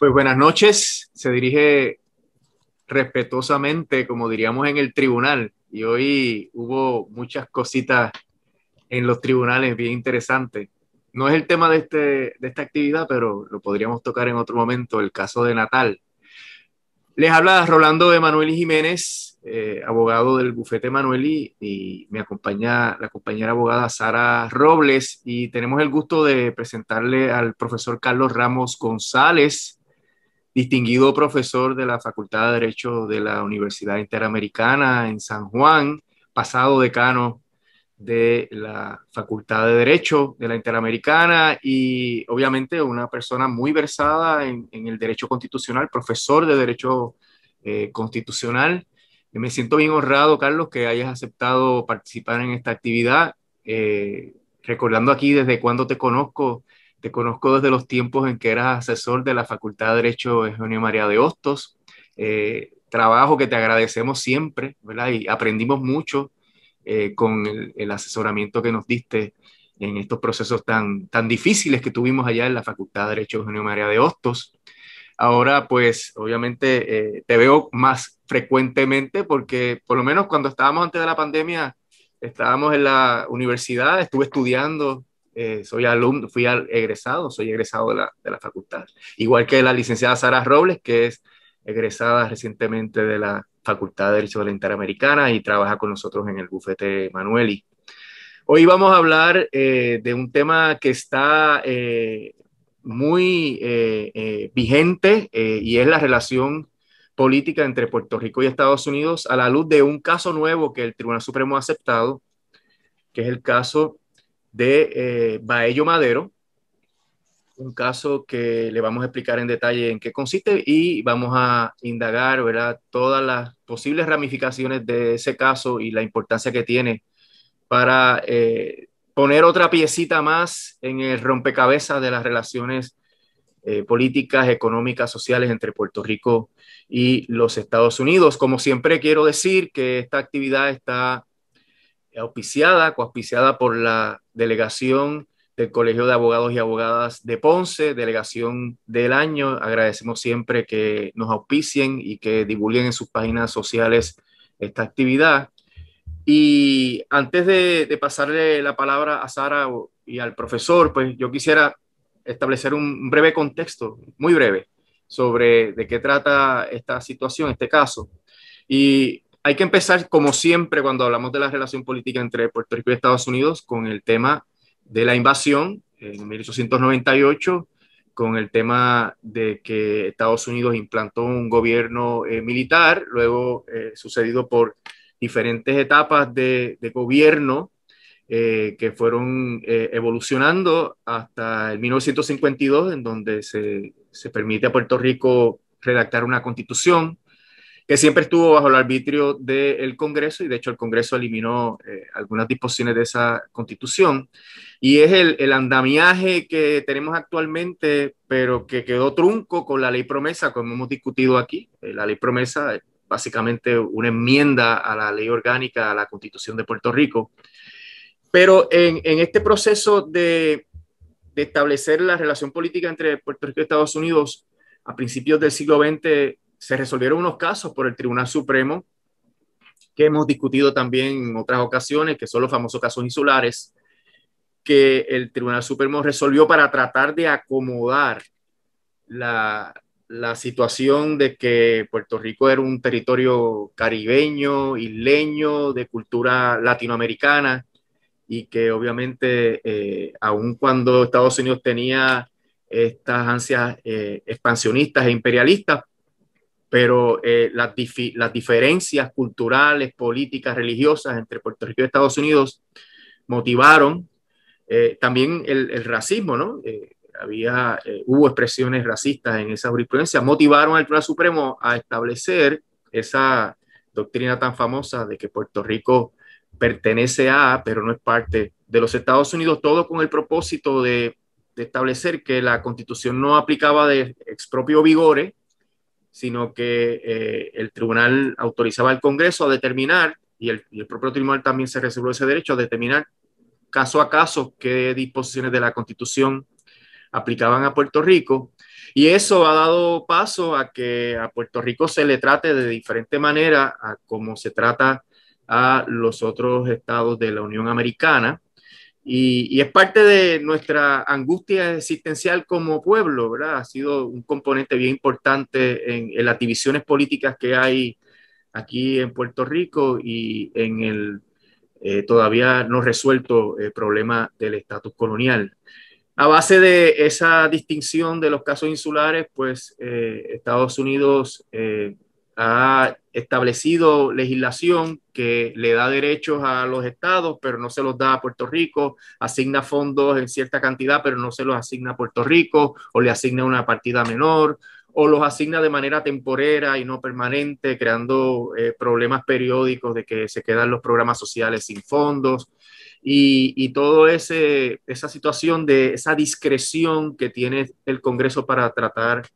Pues buenas noches, se dirige respetuosamente, como diríamos en el tribunal, y hoy hubo muchas cositas en los tribunales bien interesantes. No es el tema de esta actividad, pero lo podríamos tocar en otro momento, el caso de Natal. Les habla Rolando Emanueli Jiménez, abogado del bufete Emanueli, y me acompaña la compañera abogada Sara Robles, y tenemos el gusto de presentarle al profesor Carlos Ramos González, distinguido profesor de la Facultad de Derecho de la Universidad Interamericana en San Juan, pasado decano de la Facultad de Derecho de la Interamericana y obviamente una persona muy versada en el derecho constitucional, profesor de Derecho Constitucional. Me siento bien honrado, Carlos, que hayas aceptado participar en esta actividad. Recordando aquí desde cuándo te conozco desde los tiempos en que eras asesor de la Facultad de Derecho Eugenio María de Hostos, trabajo que te agradecemos siempre, ¿verdad? Y aprendimos mucho con el asesoramiento que nos diste en estos procesos tan difíciles que tuvimos allá en la Facultad de Derecho Eugenio María de Hostos. Ahora, pues, obviamente te veo más frecuentemente porque por lo menos cuando estábamos antes de la pandemia, estábamos en la universidad, estuve estudiando, soy alumno, egresado, soy egresado de la facultad. Igual que la licenciada Sara Robles, que es egresada recientemente de la Facultad de Derecho de la Interamericana y trabaja con nosotros en el bufete Manueli. Hoy vamos a hablar de un tema que está muy vigente y es la relación política entre Puerto Rico y Estados Unidos a la luz de un caso nuevo que el Tribunal Supremo ha aceptado, que es el caso de Baello Madero, un caso que le vamos a explicar en detalle en qué consiste y vamos a indagar, ¿verdad?, todas las posibles ramificaciones de ese caso y la importancia que tiene para poner otra piecita más en el rompecabezas de las relaciones políticas, económicas, sociales entre Puerto Rico y los Estados Unidos. Como siempre quiero decir que esta actividad está coauspiciada por la delegación del Colegio de Abogados y Abogadas de Ponce, delegación del año. Agradecemos siempre que nos auspicien y que divulguen en sus páginas sociales esta actividad. Y antes de pasarle la palabra a Sara y al profesor, pues yo quisiera establecer un breve contexto, muy breve, sobre de qué trata esta situación, este caso. Y hay que empezar, como siempre, cuando hablamos de la relación política entre Puerto Rico y Estados Unidos, con el tema de la invasión en 1898, con el tema de que Estados Unidos implantó un gobierno militar, luego sucedido por diferentes etapas de gobierno que fueron evolucionando hasta el 1952, en donde se permite a Puerto Rico redactar una constitución que siempre estuvo bajo el arbitrio del Congreso y de hecho el Congreso eliminó algunas disposiciones de esa constitución y es el andamiaje que tenemos actualmente, pero que quedó trunco con la ley promesa, como hemos discutido aquí. La ley promesa es básicamente una enmienda a la ley orgánica, a la Constitución de Puerto Rico. Pero en este proceso de establecer la relación política entre Puerto Rico y Estados Unidos a principios del siglo XX, se resolvieron unos casos por el Tribunal Supremo que hemos discutido también en otras ocasiones, que son los famosos casos insulares, que el Tribunal Supremo resolvió para tratar de acomodar la situación de que Puerto Rico era un territorio caribeño, isleño, de cultura latinoamericana, y que obviamente, aun cuando Estados Unidos tenía estas ansias expansionistas e imperialistas, pero las diferencias culturales, políticas, religiosas entre Puerto Rico y Estados Unidos motivaron también el racismo, ¿no? Hubo expresiones racistas en esa jurisprudencia, motivaron al Tribunal Supremo a establecer esa doctrina tan famosa de que Puerto Rico pertenece a, pero no es parte de los Estados Unidos, todo con el propósito de establecer que la Constitución no aplicaba de expropio vigore, sino que el tribunal autorizaba al Congreso a determinar, y el propio tribunal también se reservó ese derecho a determinar caso a caso qué disposiciones de la Constitución aplicaban a Puerto Rico. Y eso ha dado paso a que a Puerto Rico se le trate de diferente manera a como se trata a los otros estados de la Unión Americana. Y es parte de nuestra angustia existencial como pueblo, ¿verdad? Ha sido un componente bien importante en las divisiones políticas que hay aquí en Puerto Rico y en el todavía no resuelto problema del estatus colonial. A base de esa distinción de los casos insulares, pues Estados Unidos ha establecido legislación que le da derechos a los estados, pero no se los da a Puerto Rico, asigna fondos en cierta cantidad, pero no se los asigna a Puerto Rico, o le asigna una partida menor, o los asigna de manera temporera y no permanente, creando problemas periódicos de que se quedan los programas sociales sin fondos. Y todo esa situación de esa discreción que tiene el Congreso para tratar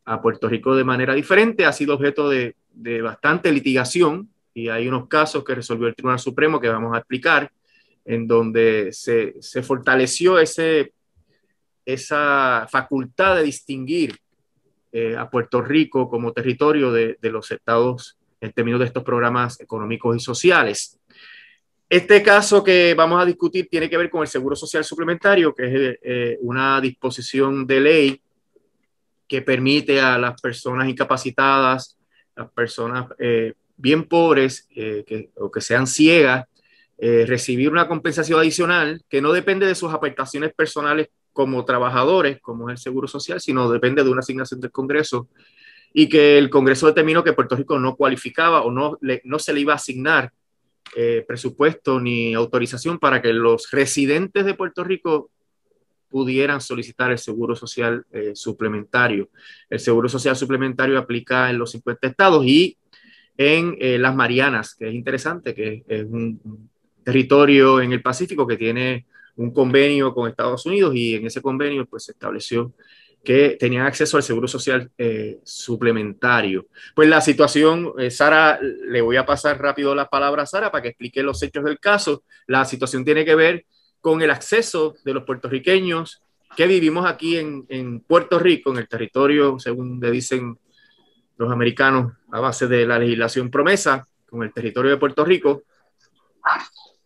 a Puerto Rico de manera diferente ha sido objeto de bastante litigación y hay unos casos que resolvió el Tribunal Supremo que vamos a explicar en donde se fortaleció esa facultad de distinguir a Puerto Rico como territorio de los estados en términos de estos programas económicos y sociales. Este caso que vamos a discutir tiene que ver con el Seguro Social Suplementario, que es una disposición de ley que permite a las personas incapacitadas, las personas bien pobres o que sean ciegas, recibir una compensación adicional que no depende de sus aportaciones personales como trabajadores, como es el Seguro Social, sino depende de una asignación del Congreso y que el Congreso determinó que Puerto Rico no cualificaba o no se le iba a asignar presupuesto ni autorización para que los residentes de Puerto Rico pudieran solicitar el seguro social suplementario. El seguro social suplementario aplica en los 50 estados y en las Marianas, que es interesante, que es un territorio en el Pacífico que tiene un convenio con Estados Unidos y en ese convenio pues se estableció que tenían acceso al seguro social suplementario. Pues la situación, Sara, le voy a pasar rápido la palabra a Sara para que explique los hechos del caso. La situación tiene que ver con el acceso de los puertorriqueños que vivimos aquí en Puerto Rico, en el territorio, según le dicen los americanos, a base de la legislación promesa, con el territorio de Puerto Rico,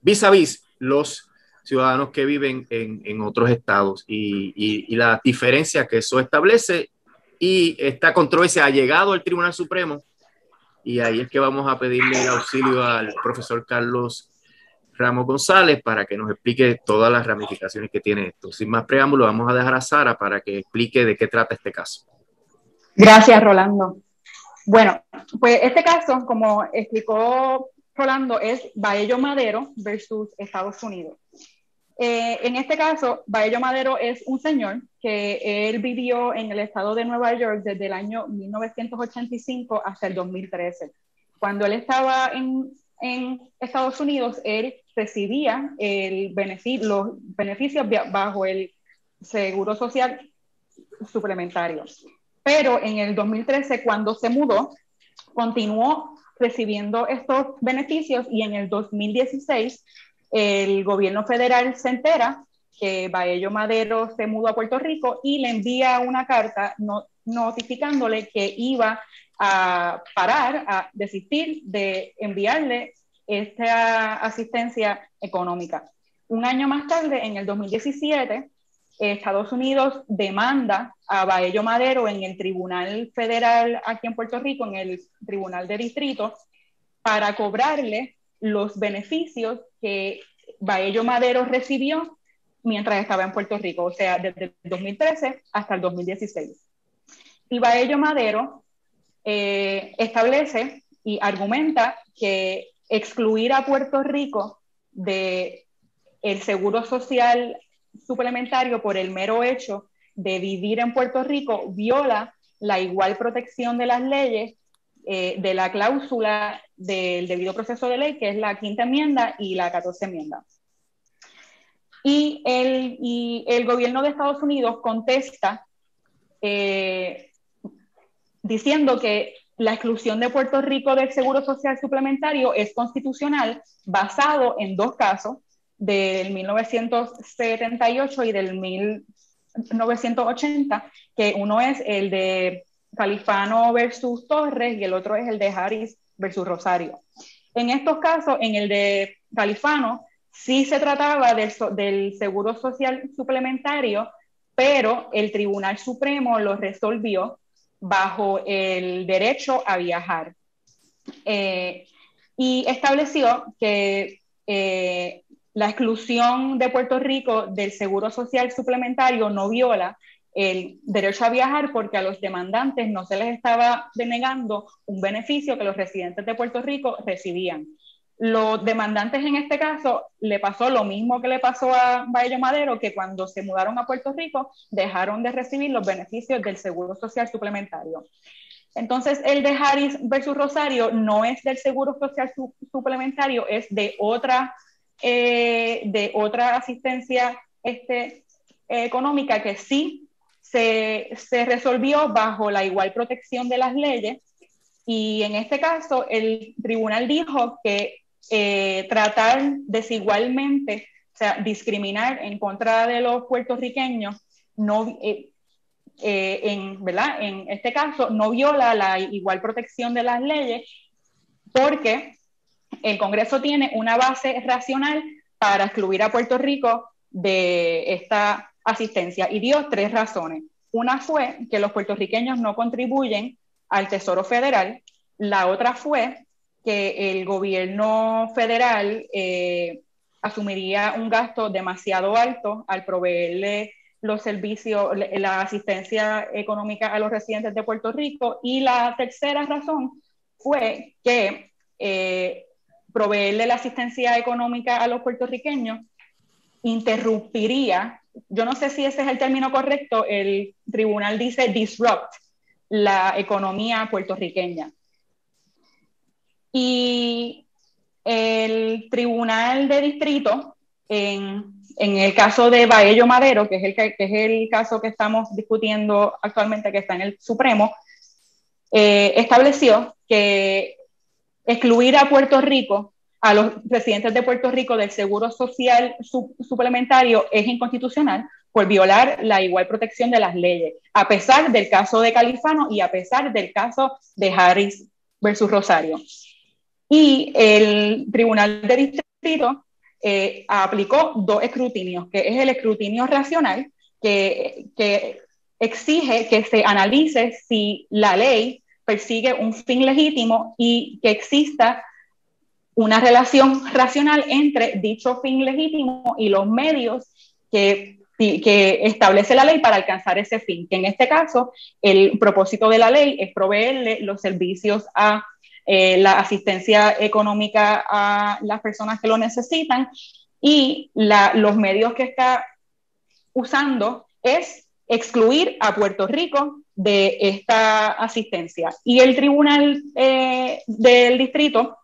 vis a vis los ciudadanos que viven en otros estados y la diferencia que eso establece. Y esta controversia ha llegado al Tribunal Supremo y ahí es que vamos a pedirle el auxilio al profesor Carlos Ramos González para que nos explique todas las ramificaciones que tiene esto. Sin más preámbulo, vamos a dejar a Sara para que explique de qué trata este caso. Gracias, Rolando. Bueno, pues este caso, como explicó Rolando, es Baello Madero versus Estados Unidos. En este caso, Baello Madero es un señor que él vivió en el estado de Nueva York desde el año 1985 hasta el 2013. Cuando él estaba en Estados Unidos, él recibía los beneficios bajo el Seguro Social Suplementario. Pero en el 2013, cuando se mudó, continuó recibiendo estos beneficios y en el 2016 el gobierno federal se entera que Baello Madero se mudó a Puerto Rico y le envía una carta notificándole que iba a parar, a desistir de enviarle esta asistencia económica. Un año más tarde, en el 2017, Estados Unidos demanda a Baello Madero en el Tribunal Federal aquí en Puerto Rico, en el Tribunal de Distrito, para cobrarle los beneficios que Baello Madero recibió mientras estaba en Puerto Rico, o sea, desde el 2013 hasta el 2016. Y Baello Madero establece y argumenta que excluir a Puerto Rico del seguro social suplementario por el mero hecho de vivir en Puerto Rico viola la igual protección de las leyes de la cláusula del debido proceso de ley, que es la quinta enmienda y la 14 enmienda. Y el gobierno de Estados Unidos contesta diciendo que la exclusión de Puerto Rico del Seguro Social Suplementario es constitucional basado en dos casos, del 1978 y del 1980, que uno es el de Califano versus Torres y el otro es el de Harris versus Rosario. En estos casos, en el de Califano, sí se trataba del seguro social suplementario, pero el Tribunal Supremo lo resolvió bajo el derecho a viajar. Y estableció que la exclusión de Puerto Rico del seguro social suplementario no viola el derecho a viajar porque a los demandantes no se les estaba denegando un beneficio que los residentes de Puerto Rico recibían. Los demandantes en este caso le pasó lo mismo que le pasó a Baello Madero, que cuando se mudaron a Puerto Rico dejaron de recibir los beneficios del seguro social suplementario. Entonces, el de Harris versus Rosario no es del seguro social suplementario, es de otra asistencia económica que sí se resolvió bajo la igual protección de las leyes. Y en este caso, el tribunal dijo que tratar desigualmente, o sea, discriminar en contra de los puertorriqueños, no, ¿verdad? En este caso, no viola la igual protección de las leyes porque el Congreso tiene una base racional para excluir a Puerto Rico de esta asistencia y dio 3 razones. Una fue que los puertorriqueños no contribuyen al Tesoro Federal, la otra fue que el gobierno federal asumiría un gasto demasiado alto al proveerle los servicios, la asistencia económica a los residentes de Puerto Rico, y la tercera razón fue que proveerle la asistencia económica a los puertorriqueños interrumpiría, yo no sé si ese es el término correcto, el tribunal dice disrupt la economía puertorriqueña. Y el tribunal de distrito, en el caso de Baello Madero, que es el caso que estamos discutiendo actualmente, que está en el Supremo, estableció que excluir a Puerto Rico, a los residentes de Puerto Rico del seguro social suplementario es inconstitucional por violar la igual protección de las leyes, a pesar del caso de Califano y a pesar del caso de Harris versus Rosario. Y el tribunal de distrito aplicó 2 escrutinios, que es el escrutinio racional, que exige que se analice si la ley persigue un fin legítimo y que exista una relación racional entre dicho fin legítimo y los medios que establece la ley para alcanzar ese fin, que en este caso el propósito de la ley es proveerle los servicios a la asistencia económica a las personas que lo necesitan, y los medios que está usando es excluir a Puerto Rico de esta asistencia. Y el tribunal del distrito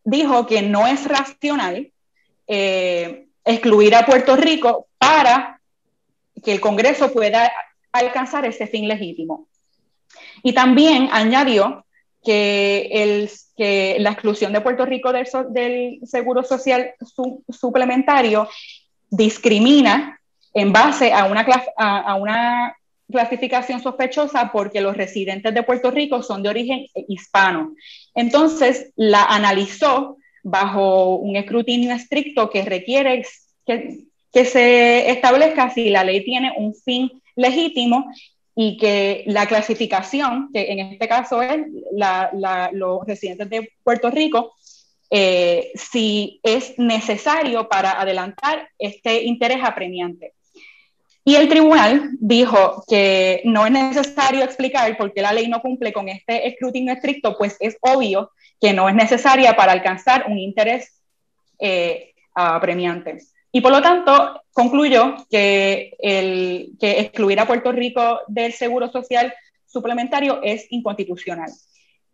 dijo que no es racional excluir a Puerto Rico para que el Congreso pueda alcanzar ese fin legítimo. Y también añadió que la exclusión de Puerto Rico del seguro social suplementario discrimina en base a una clasificación sospechosa porque los residentes de Puerto Rico son de origen hispano. Entonces la analizó bajo un escrutinio estricto que requiere que se establezca si la ley tiene un fin legítimo y que la clasificación, que en este caso es los residentes de Puerto Rico, si es necesario para adelantar este interés apremiante. Y el tribunal dijo que no es necesario explicar por qué la ley no cumple con este escrutinio estricto, pues es obvio que no es necesaria para alcanzar un interés apremiante. Y por lo tanto, concluyó que excluir a Puerto Rico del seguro social suplementario es inconstitucional.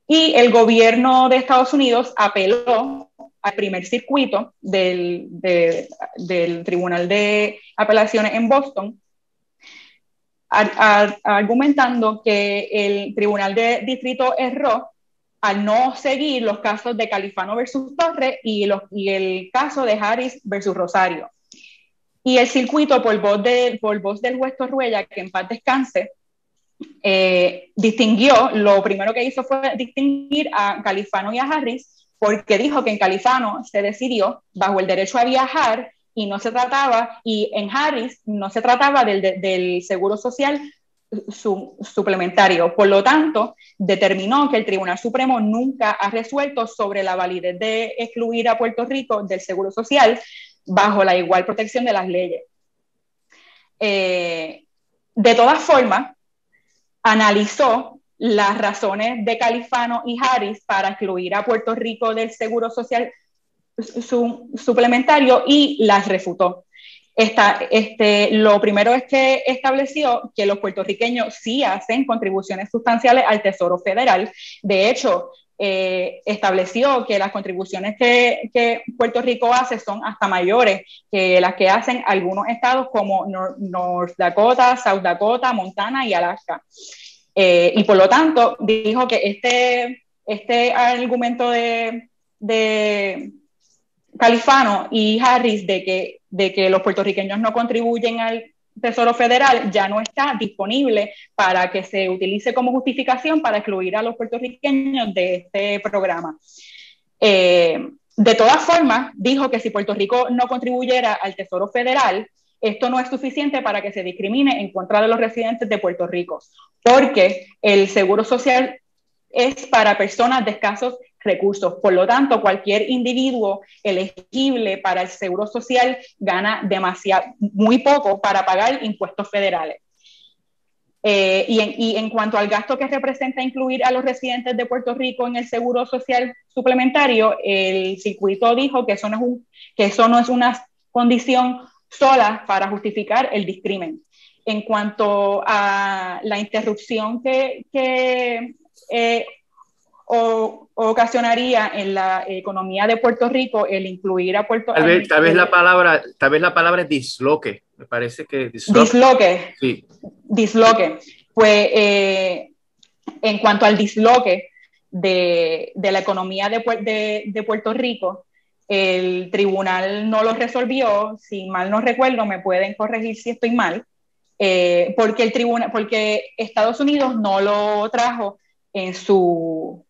Y el gobierno de Estados Unidos apeló al primer circuito del Tribunal de Apelaciones en Boston, argumentando que el Tribunal de Distrito erró al no seguir los casos de Califano versus Torres y el caso de Harris versus Rosario. Y el circuito, por voz del juez Torruella, que en paz descanse, distinguió, lo primero que hizo fue distinguir a Califano y a Harris, porque dijo que en Califano se decidió bajo el derecho a viajar y no se trataba, y en Harris no se trataba del seguro social suplementario. Por lo tanto, determinó que el Tribunal Supremo nunca ha resuelto sobre la validez de excluir a Puerto Rico del seguro social bajo la igual protección de las leyes. De todas formas, analizó las razones de Califano y Harris para excluir a Puerto Rico del seguro social suplementario y las refutó. Lo primero es que estableció que los puertorriqueños sí hacen contribuciones sustanciales al Tesoro Federal. De hecho, estableció que las contribuciones que Puerto Rico hace son hasta mayores que las que hacen algunos estados como North Dakota, South Dakota, Montana y Alaska. Y por lo tanto, dijo que este argumento de Califano y Harris de que los puertorriqueños no contribuyen al Tesoro Federal ya no está disponible para que se utilice como justificación para excluir a los puertorriqueños de este programa. De todas formas, dijo que si Puerto Rico no contribuyera al Tesoro Federal, esto no es suficiente para que se discrimine en contra de los residentes de Puerto Rico, porque el seguro social es para personas de escasos recursos. Por lo tanto, cualquier individuo elegible para el seguro social gana muy poco para pagar impuestos federales. Y en cuanto al gasto que representa incluir a los residentes de Puerto Rico en el seguro social suplementario, el circuito dijo que eso no es una condición sola para justificar el discrimen. En cuanto a la interrupción que ocasionaría en la economía de Puerto Rico el incluir a Puerto Rico. Tal vez la palabra es disloque. Me parece que disloque. Sí. Disloque. Pues en cuanto al disloque de la economía de Puerto Rico, el tribunal no lo resolvió. Si mal no recuerdo, me pueden corregir si estoy mal, porque Estados Unidos no lo trajo en su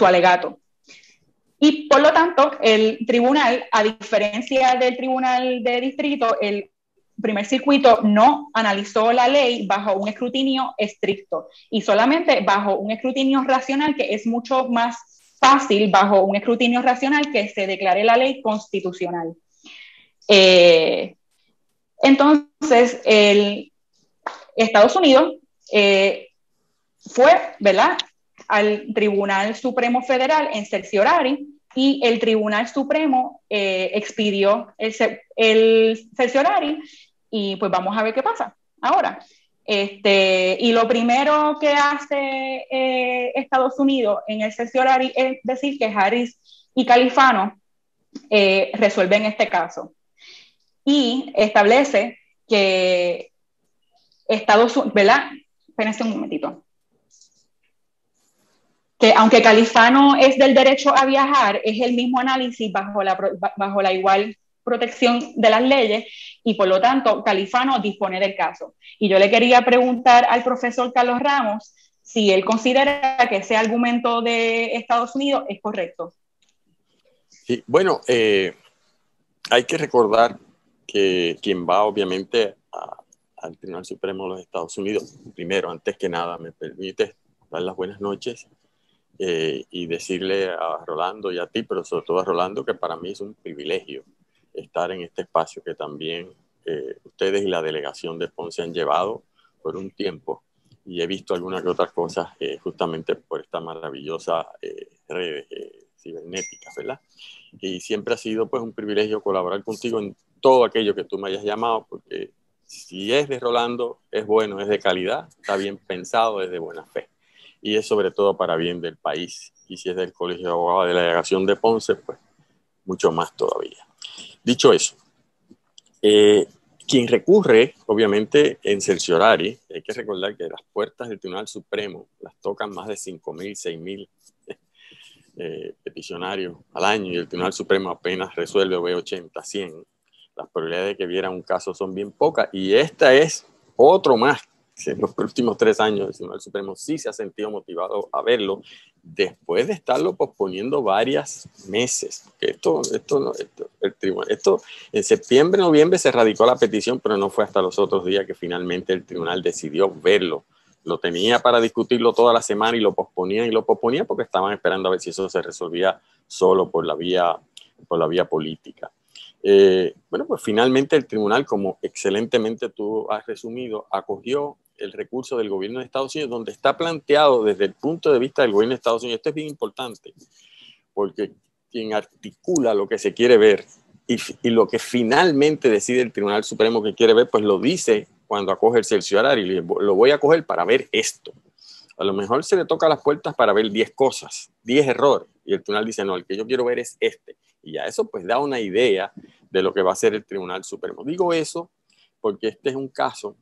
alegato. Y por lo tanto, el tribunal, a diferencia del tribunal de distrito, el primer circuito no analizó la ley bajo un escrutinio estricto y solamente bajo un escrutinio racional, que es mucho más fácil bajo un escrutinio racional que se declare la ley constitucional. Entonces, Estados Unidos fue, ¿verdad?, al Tribunal Supremo Federal en certiorari, y el Tribunal Supremo expidió el certiorari, y pues vamos a ver qué pasa ahora. Y lo primero que hace Estados Unidos en el certiorari es decir que Harris y Califano resuelven este caso y establece que Estados Unidos, ¿verdad? Espérense un momentito. Que aunque Califano es del derecho a viajar, es el mismo análisis bajo la igual protección de las leyes, y por lo tanto Califano dispone del caso. Y yo le quería preguntar al profesor Carlos Ramos si él considera que ese argumento de Estados Unidos es correcto. Sí, bueno, hay que recordar que quien va obviamente al Tribunal Supremo de los Estados Unidos, primero, antes que nada, me permite dar las buenas noches y decirle a Rolando y a ti, pero sobre todo a Rolando, que para mí es un privilegio estar en este espacio que también ustedes y la delegación de Ponce han llevado por un tiempo, y he visto algunas que otras cosas justamente por esta maravillosa red cibernética, ¿verdad? Y siempre ha sido pues un privilegio colaborar contigo en todo aquello que tú me hayas llamado, porque si es de Rolando, es bueno, es de calidad, está bien pensado, es de buena fe. Y es sobre todo para bien del país. Y si es del Colegio de Abogados de la Delegación de Ponce, pues mucho más todavía. Dicho eso, quien recurre, obviamente, en certiorari, hay que recordar que las puertas del Tribunal Supremo las tocan más de 5,000, 6,000 peticionarios al año, y el Tribunal Supremo apenas resuelve 80, 100. las probabilidades de que vieran un caso son bien pocas, y esta es otro más. En los últimos 3 años el Tribunal Supremo sí se ha sentido motivado a verlo, después de estarlo posponiendo varios meses. Esto en septiembre, noviembre se radicó la petición, pero no fue hasta los otros días que finalmente el tribunal decidió verlo. Lo tenía para discutirlo toda la semana y lo posponía porque estaban esperando a ver si eso se resolvía solo por la vía política. Bueno, pues finalmente el tribunal, como excelentemente tú has resumido, acogió el recurso del gobierno de Estados Unidos, donde está planteado desde el punto de vista del gobierno de Estados Unidos. Esto es bien importante, porque quien articula lo que se quiere ver y lo que finalmente decide el Tribunal Supremo que quiere ver, pues lo dice cuando acoge el cerciorario, y lo voy a coger para ver esto. A lo mejor se le toca las puertas para ver 10 cosas, 10 errores, y el tribunal dice, no, el que yo quiero ver es este. Y ya eso pues da una idea de lo que va a hacer el Tribunal Supremo. Digo eso porque este es un caso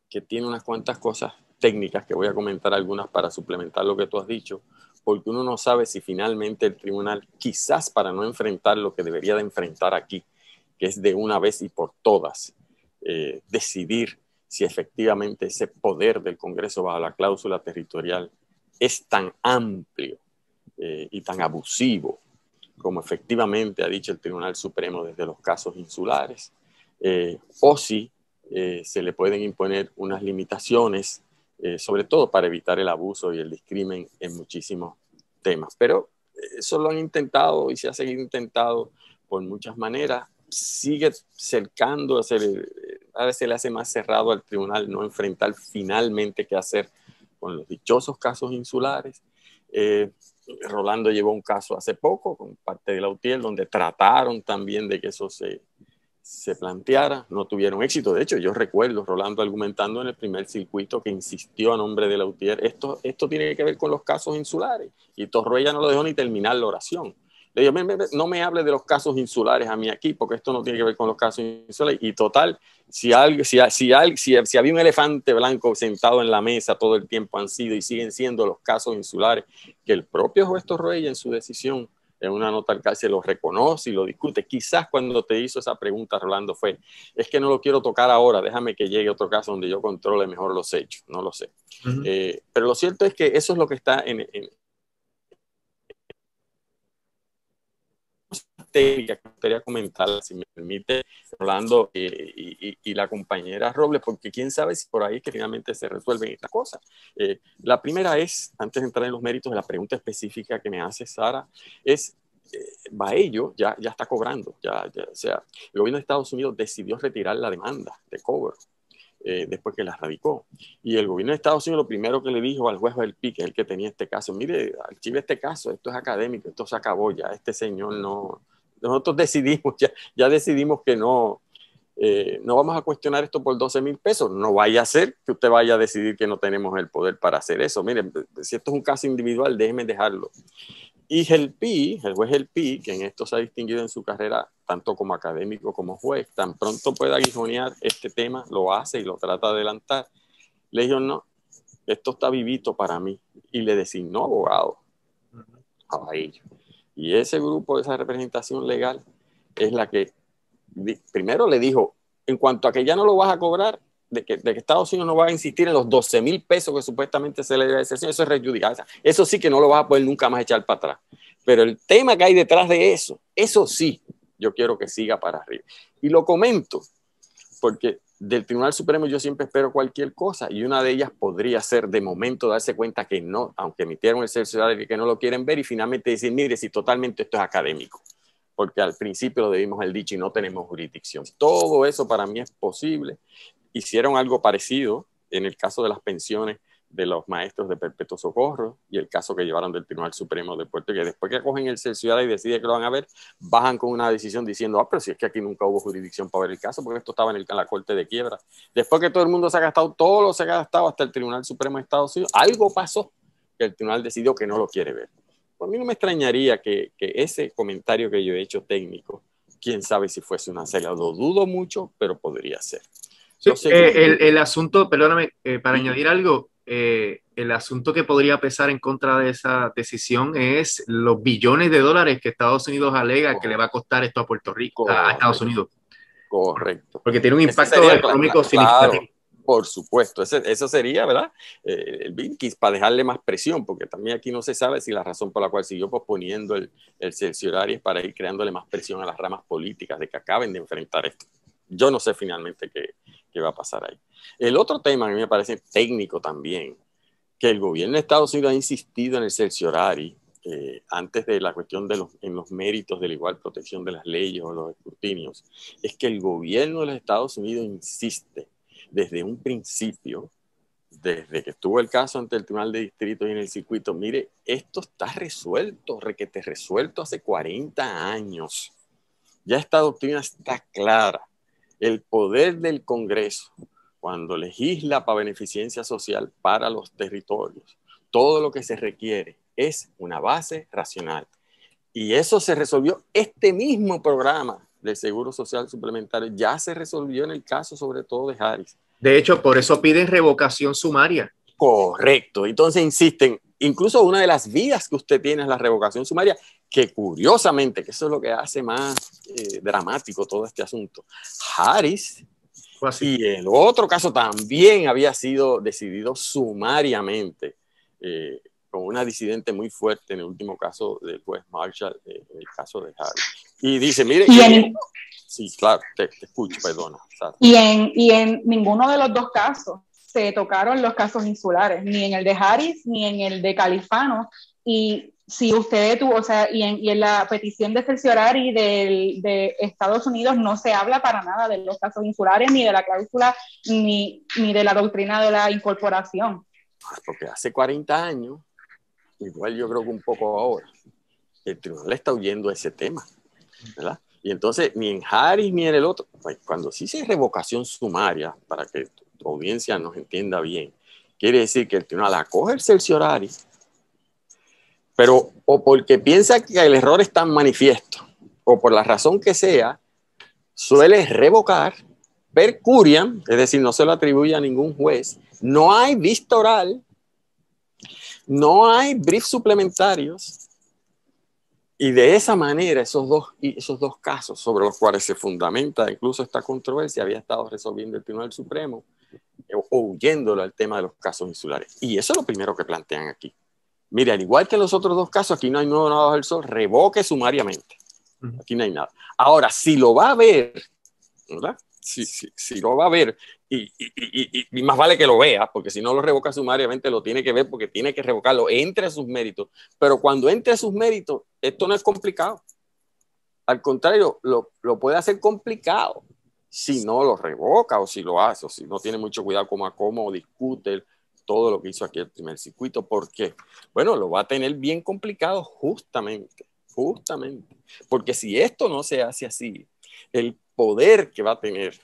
que tiene unas cuantas cosas técnicas, que voy a comentar algunas para suplementar lo que tú has dicho, porque uno no sabe si finalmente el tribunal, quizás para no enfrentar lo que debería de enfrentar aquí, que es de una vez y por todas, decidir si efectivamente ese poder del Congreso bajo la cláusula territorial es tan amplio y tan abusivo como efectivamente ha dicho el Tribunal Supremo desde los casos insulares, o si se le pueden imponer unas limitaciones, sobre todo para evitar el abuso y el discrimen en muchísimos temas. Pero eso lo han intentado y se ha seguido intentando por muchas maneras. Sigue cercando, a veces le hace más cerrado al tribunal no enfrentar finalmente qué hacer con los dichosos casos insulares. Rolando llevó un caso hace poco con parte de la UTIER, donde trataron también de que eso se planteara, no tuvieron éxito. De hecho, yo recuerdo Rolando argumentando en el primer circuito que insistió a nombre de la UTIER, esto tiene que ver con los casos insulares, y Torruella no lo dejó ni terminar la oración. Le digo, no me hable de los casos insulares a mí aquí, porque esto no tiene que ver con los casos insulares. Y total, si había un elefante blanco sentado en la mesa todo el tiempo, han sido y siguen siendo los casos insulares, que el propio juez Torruella en su decisión, en una nota al cárcel, lo reconoce y lo discute. Quizás cuando te hizo esa pregunta, Rolando, es que no lo quiero tocar ahora, déjame que llegue otro caso donde yo controle mejor los hechos, no lo sé. Pero lo cierto es que eso es lo que está en técnica que me gustaría comentar, si me permite, Rolando y la compañera Robles, porque quién sabe si por ahí es que finalmente se resuelven estas cosas. La primera es, antes de entrar en los méritos de la pregunta específica que me hace Sara, es Baello ya está cobrando, o sea, el gobierno de Estados Unidos decidió retirar la demanda de cobro después que la radicó. Y el gobierno de Estados Unidos lo primero que le dijo al juez del PI, que es el que tenía este caso, mire, archive este caso, esto es académico, esto se acabó ya, este señor no... Nosotros decidimos, ya decidimos que no vamos a cuestionar esto por 12,000 pesos. No vaya a ser que usted vaya a decidir que no tenemos el poder para hacer eso. Miren, si esto es un caso individual, déjeme dejarlo. Y el juez del PI, que en esto se ha distinguido en su carrera tanto como académico como juez, tan pronto pueda aguijonear este tema, lo hace y lo trata de adelantar. Le dijo, no, esto está vivito para mí. Y le designó abogado a ellos. Y ese grupo, esa representación legal, es la que primero le dijo, en cuanto a que ya no lo vas a cobrar, de que Estados Unidos no va a insistir en los 12,000 pesos que supuestamente se le debe a ese señor, eso es rejudicial. Eso sí que no lo vas a poder nunca más echar para atrás. Pero el tema que hay detrás de eso sí, yo quiero que siga para arriba. Y lo comento, porque del Tribunal Supremo yo siempre espero cualquier cosa, y una de ellas podría ser de momento darse cuenta que no, aunque emitieron el cerciorario, que no lo quieren ver, y finalmente decir, mire, si totalmente esto es académico, porque al principio lo debimos el dicho y no tenemos jurisdicción. Todo eso para mí es posible. Hicieron algo parecido en el caso de las pensiones de los maestros de perpetuo socorro y el caso que llevaron del Tribunal Supremo de Puerto Rico. Después que cogen el cerciorario y deciden que lo van a ver, bajan con una decisión diciendo, pero si es que aquí nunca hubo jurisdicción para ver el caso, porque esto estaba en la Corte de Quiebra. Después que todo el mundo se ha gastado, todo lo se ha gastado hasta el Tribunal Supremo de Estados Unidos, algo pasó que el tribunal decidió que no lo quiere ver. A mí no me extrañaría que ese comentario que yo he hecho técnico, quién sabe si fuese una serie, lo dudo mucho, pero podría ser. Sí, el asunto, perdóname, para añadir algo, el asunto que podría pesar en contra de esa decisión es los billones de dólares que Estados Unidos alega que le va a costar esto a Puerto Rico, a Estados Unidos. Correcto. Porque tiene un impacto económico significativo. Claro, por supuesto, eso sería, ¿verdad? El Vilkis, para dejarle más presión, porque también aquí no se sabe si la razón por la cual siguió posponiendo el cerciorario es para ir creándole más presión a las ramas políticas de que acaben de enfrentar esto. Yo no sé finalmente qué va a pasar ahí. El otro tema que a mí me parece técnico también, que el gobierno de Estados Unidos ha insistido en el cerciorari antes de la cuestión en los méritos de la igual protección de las leyes o los escrutinios, es que el gobierno de los Estados Unidos insiste desde un principio, desde que estuvo el caso ante el Tribunal de Distrito y en el circuito, mire, esto está resuelto, requete resuelto hace 40 años. Ya esta doctrina está clara. El poder del Congreso, cuando legisla para beneficencia social para los territorios, todo lo que se requiere es una base racional. Y eso se resolvió, este mismo programa del Seguro Social Suplementario ya se resolvió en el caso sobre todo de Harris. De hecho, por eso piden revocación sumaria. Correcto. Entonces insisten, incluso una de las vías que usted tiene es la revocación sumaria, que curiosamente, que eso es lo que hace más dramático todo este asunto, Harris y el otro caso también había sido decidido sumariamente, con una disidente muy fuerte en el último caso del juez Marshall, en el caso de Harris. Y dice, mire, sí, claro, te escucho, perdona. Y en ninguno de los dos casos se tocaron los casos insulares, ni en el de Harris ni en el de Califano. Y si usted tuvo, o sea, y en la petición de cerciorari de Estados Unidos no se habla para nada de los casos insulares, ni de la cláusula, ni de la doctrina de la incorporación. Porque hace 40 años, igual yo creo que un poco ahora, el tribunal está huyendo de ese tema, ¿verdad? Y entonces, ni en Harris ni en el otro, pues, cuando se dice revocación sumaria, para que tu audiencia nos entienda bien, quiere decir que el tribunal acoge el cerciorari, pero o porque piensa que el error es tan manifiesto, o por la razón que sea, suele revocar per curiam, es decir, no se lo atribuye a ningún juez, no hay vista oral, no hay briefs suplementarios, y de esa manera esos dos casos sobre los cuales se fundamenta incluso esta controversia había estado resolviendo el Tribunal Supremo, o huyéndolo al tema de los casos insulares. Y eso es lo primero que plantean aquí. Mire, al igual que en los otros dos casos, aquí no hay nuevo nada bajo el sol, revoque sumariamente. Aquí no hay nada. Ahora, si lo va a ver, ¿verdad? Si lo va a ver, y más vale que lo vea, porque si no lo revoca sumariamente, lo tiene que ver porque tiene que revocarlo, entre sus méritos. Pero cuando entre sus méritos, esto no es complicado. Al contrario, lo puede hacer complicado si no lo revoca o si lo hace, o si no tiene mucho cuidado cómo discute todo lo que hizo aquí el primer circuito. ¿Por qué? Bueno, lo va a tener bien complicado justamente, porque si esto no se hace así, el poder que va a tener,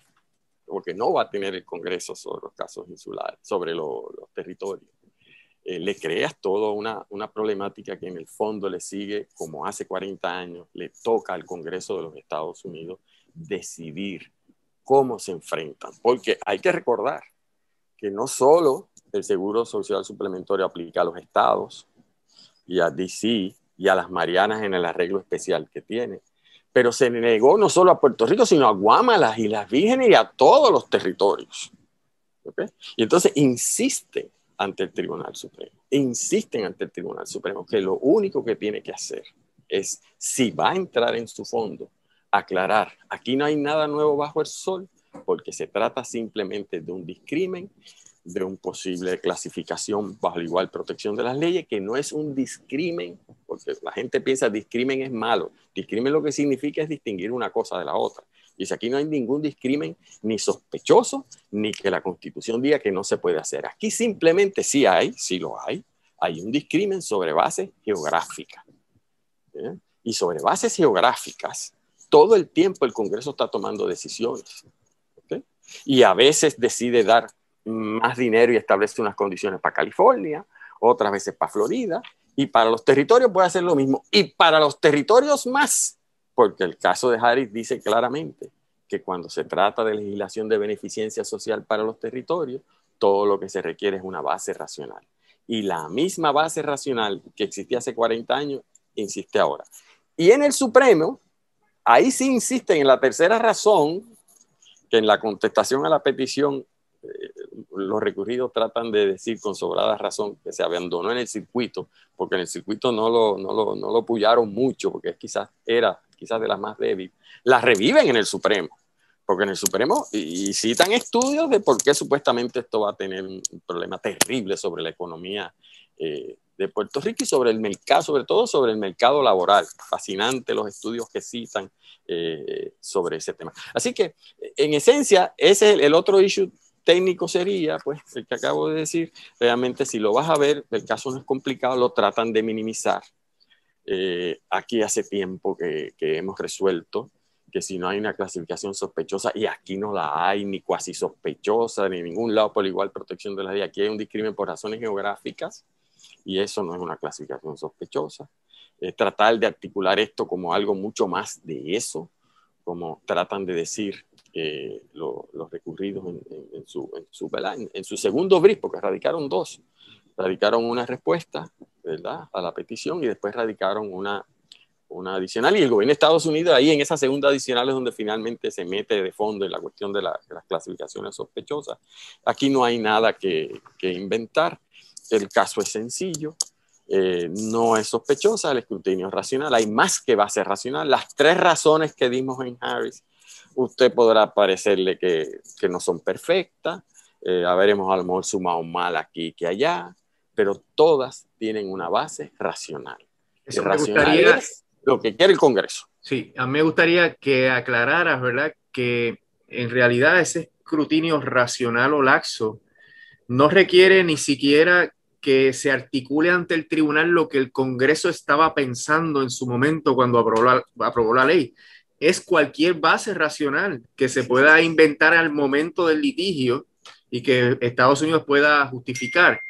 o que no va a tener el Congreso sobre los casos insulares, sobre los territorios, le creas toda una problemática que en el fondo le sigue, como hace 40 años, le toca al Congreso de los Estados Unidos decidir cómo se enfrentan. Porque hay que recordar que no solo el Seguro Social Suplementario aplica a los estados y a D.C. y a las Marianas en el arreglo especial que tiene, pero se negó no solo a Puerto Rico, sino a Guámalas y las Vírgenes y a todos los territorios. ¿Okay? Y entonces insisten ante el Tribunal Supremo que lo único que tiene que hacer es, si va a entrar en su fondo, aclarar, aquí no hay nada nuevo bajo el sol, porque se trata simplemente de un discrimen, de una posible clasificación bajo la igual protección de las leyes, que no es un discrimen, porque la gente piensa discrimen es malo. Discrimen lo que significa es distinguir una cosa de la otra. Dice, aquí no hay ningún discrimen ni sospechoso, ni que la Constitución diga que no se puede hacer. Aquí simplemente sí lo hay un discrimen sobre base geográfica. Y sobre bases geográficas, todo el tiempo el Congreso está tomando decisiones. ¿Okay? Y a veces decide dar más dinero y establece unas condiciones para California, otras veces para Florida, y para los territorios puede hacer lo mismo, y para los territorios más, porque el caso de Harris dice claramente que cuando se trata de legislación de beneficencia social para los territorios, todo lo que se requiere es una base racional. Y la misma base racional que existía hace 40 años, insiste ahora. Y en el Supremo, ahí sí insisten en la tercera razón, que en la contestación a la petición los recurridos tratan de decir con sobrada razón que se abandonó en el circuito, porque en el circuito no lo apoyaron mucho, porque era quizás de las más débiles. La reviven en el Supremo, porque en el Supremo y citan estudios de por qué supuestamente esto va a tener un problema terrible sobre la economía de Puerto Rico y sobre el mercado, sobre todo sobre el mercado laboral. Fascinante los estudios que citan sobre ese tema. Así que, en esencia, ese es el otro issue técnico sería, pues, el que acabo de decir. Realmente, si lo vas a ver, el caso no es complicado, lo tratan de minimizar. Aquí hace tiempo que hemos resuelto que si no hay una clasificación sospechosa, y aquí no la hay, ni cuasi sospechosa, ni en ningún lado por igual protección de la ley, aquí hay un discrimen por razones geográficas, y eso no es una clasificación sospechosa. Tratar de articular esto como algo mucho más de eso, como tratan de decir los recurridos en su segundo brief, porque radicaron dos. Radicaron una respuesta, ¿verdad?, a la petición, y después radicaron una adicional, y el gobierno de Estados Unidos ahí en esa segunda adicional es donde finalmente se mete de fondo en la cuestión de las clasificaciones sospechosas. Aquí no hay nada que inventar, el caso es sencillo, no es sospechosa, el escrutinio es racional, hay más que base racional. Las tres razones que dimos en Harris, usted podrá parecerle que no son perfectas, habremos a lo mejor sumado mal aquí que allá, pero todas tienen una base racional. Eso me racional gustaría, es lo que quiere el Congreso. sí, a mí me gustaría que aclararas, ¿verdad?, que en realidad ese escrutinio racional o laxo no requiere ni siquiera que se articule ante el tribunal lo que el Congreso estaba pensando en su momento cuando aprobó la ley. Es cualquier base racional que se pueda inventar al momento del litigio y que Estados Unidos pueda justificar.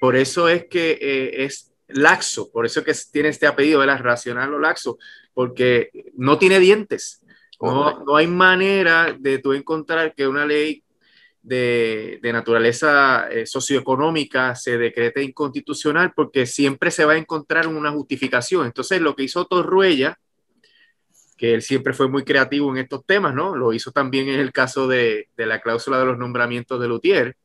Por eso es que es laxo, por eso es que tiene este apellido, ¿verdad?, racional o laxo, porque no tiene dientes. No hay manera de tú encontrar que una ley de naturaleza socioeconómica se decrete inconstitucional, porque siempre se va a encontrar una justificación. Entonces, lo que hizo Torruella, que él siempre fue muy creativo en estos temas, ¿no? Lo hizo también en el caso de la cláusula de los nombramientos de Lutier,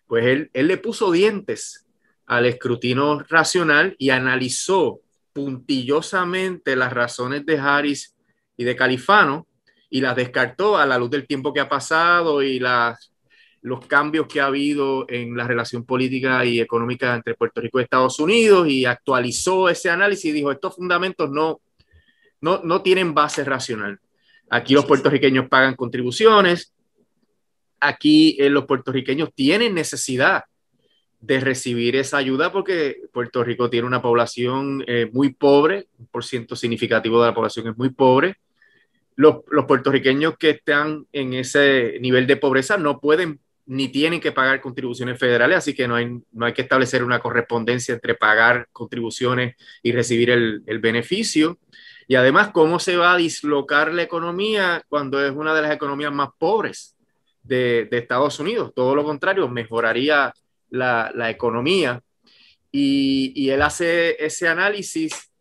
pues él le puso dientes al escrutinio racional y analizó puntillosamente las razones de Harris y de Califano y las descartó a la luz del tiempo que ha pasado y los cambios que ha habido en la relación política y económica entre Puerto Rico y Estados Unidos, y actualizó ese análisis y dijo, estos fundamentos no tienen base racional. Aquí los puertorriqueños pagan contribuciones, aquí los puertorriqueños tienen necesidad de recibir esa ayuda porque Puerto Rico tiene una población muy pobre, un por ciento significativo de la población es muy pobre. Los puertorriqueños que están en ese nivel de pobreza no pueden ni tienen que pagar contribuciones federales, así que no hay que establecer una correspondencia entre pagar contribuciones y recibir el beneficio. Y además, ¿cómo se va a dislocar la economía cuando es una de las economías más pobres de Estados Unidos? Todo lo contrario, mejoraría la economía. Y él hace ese análisis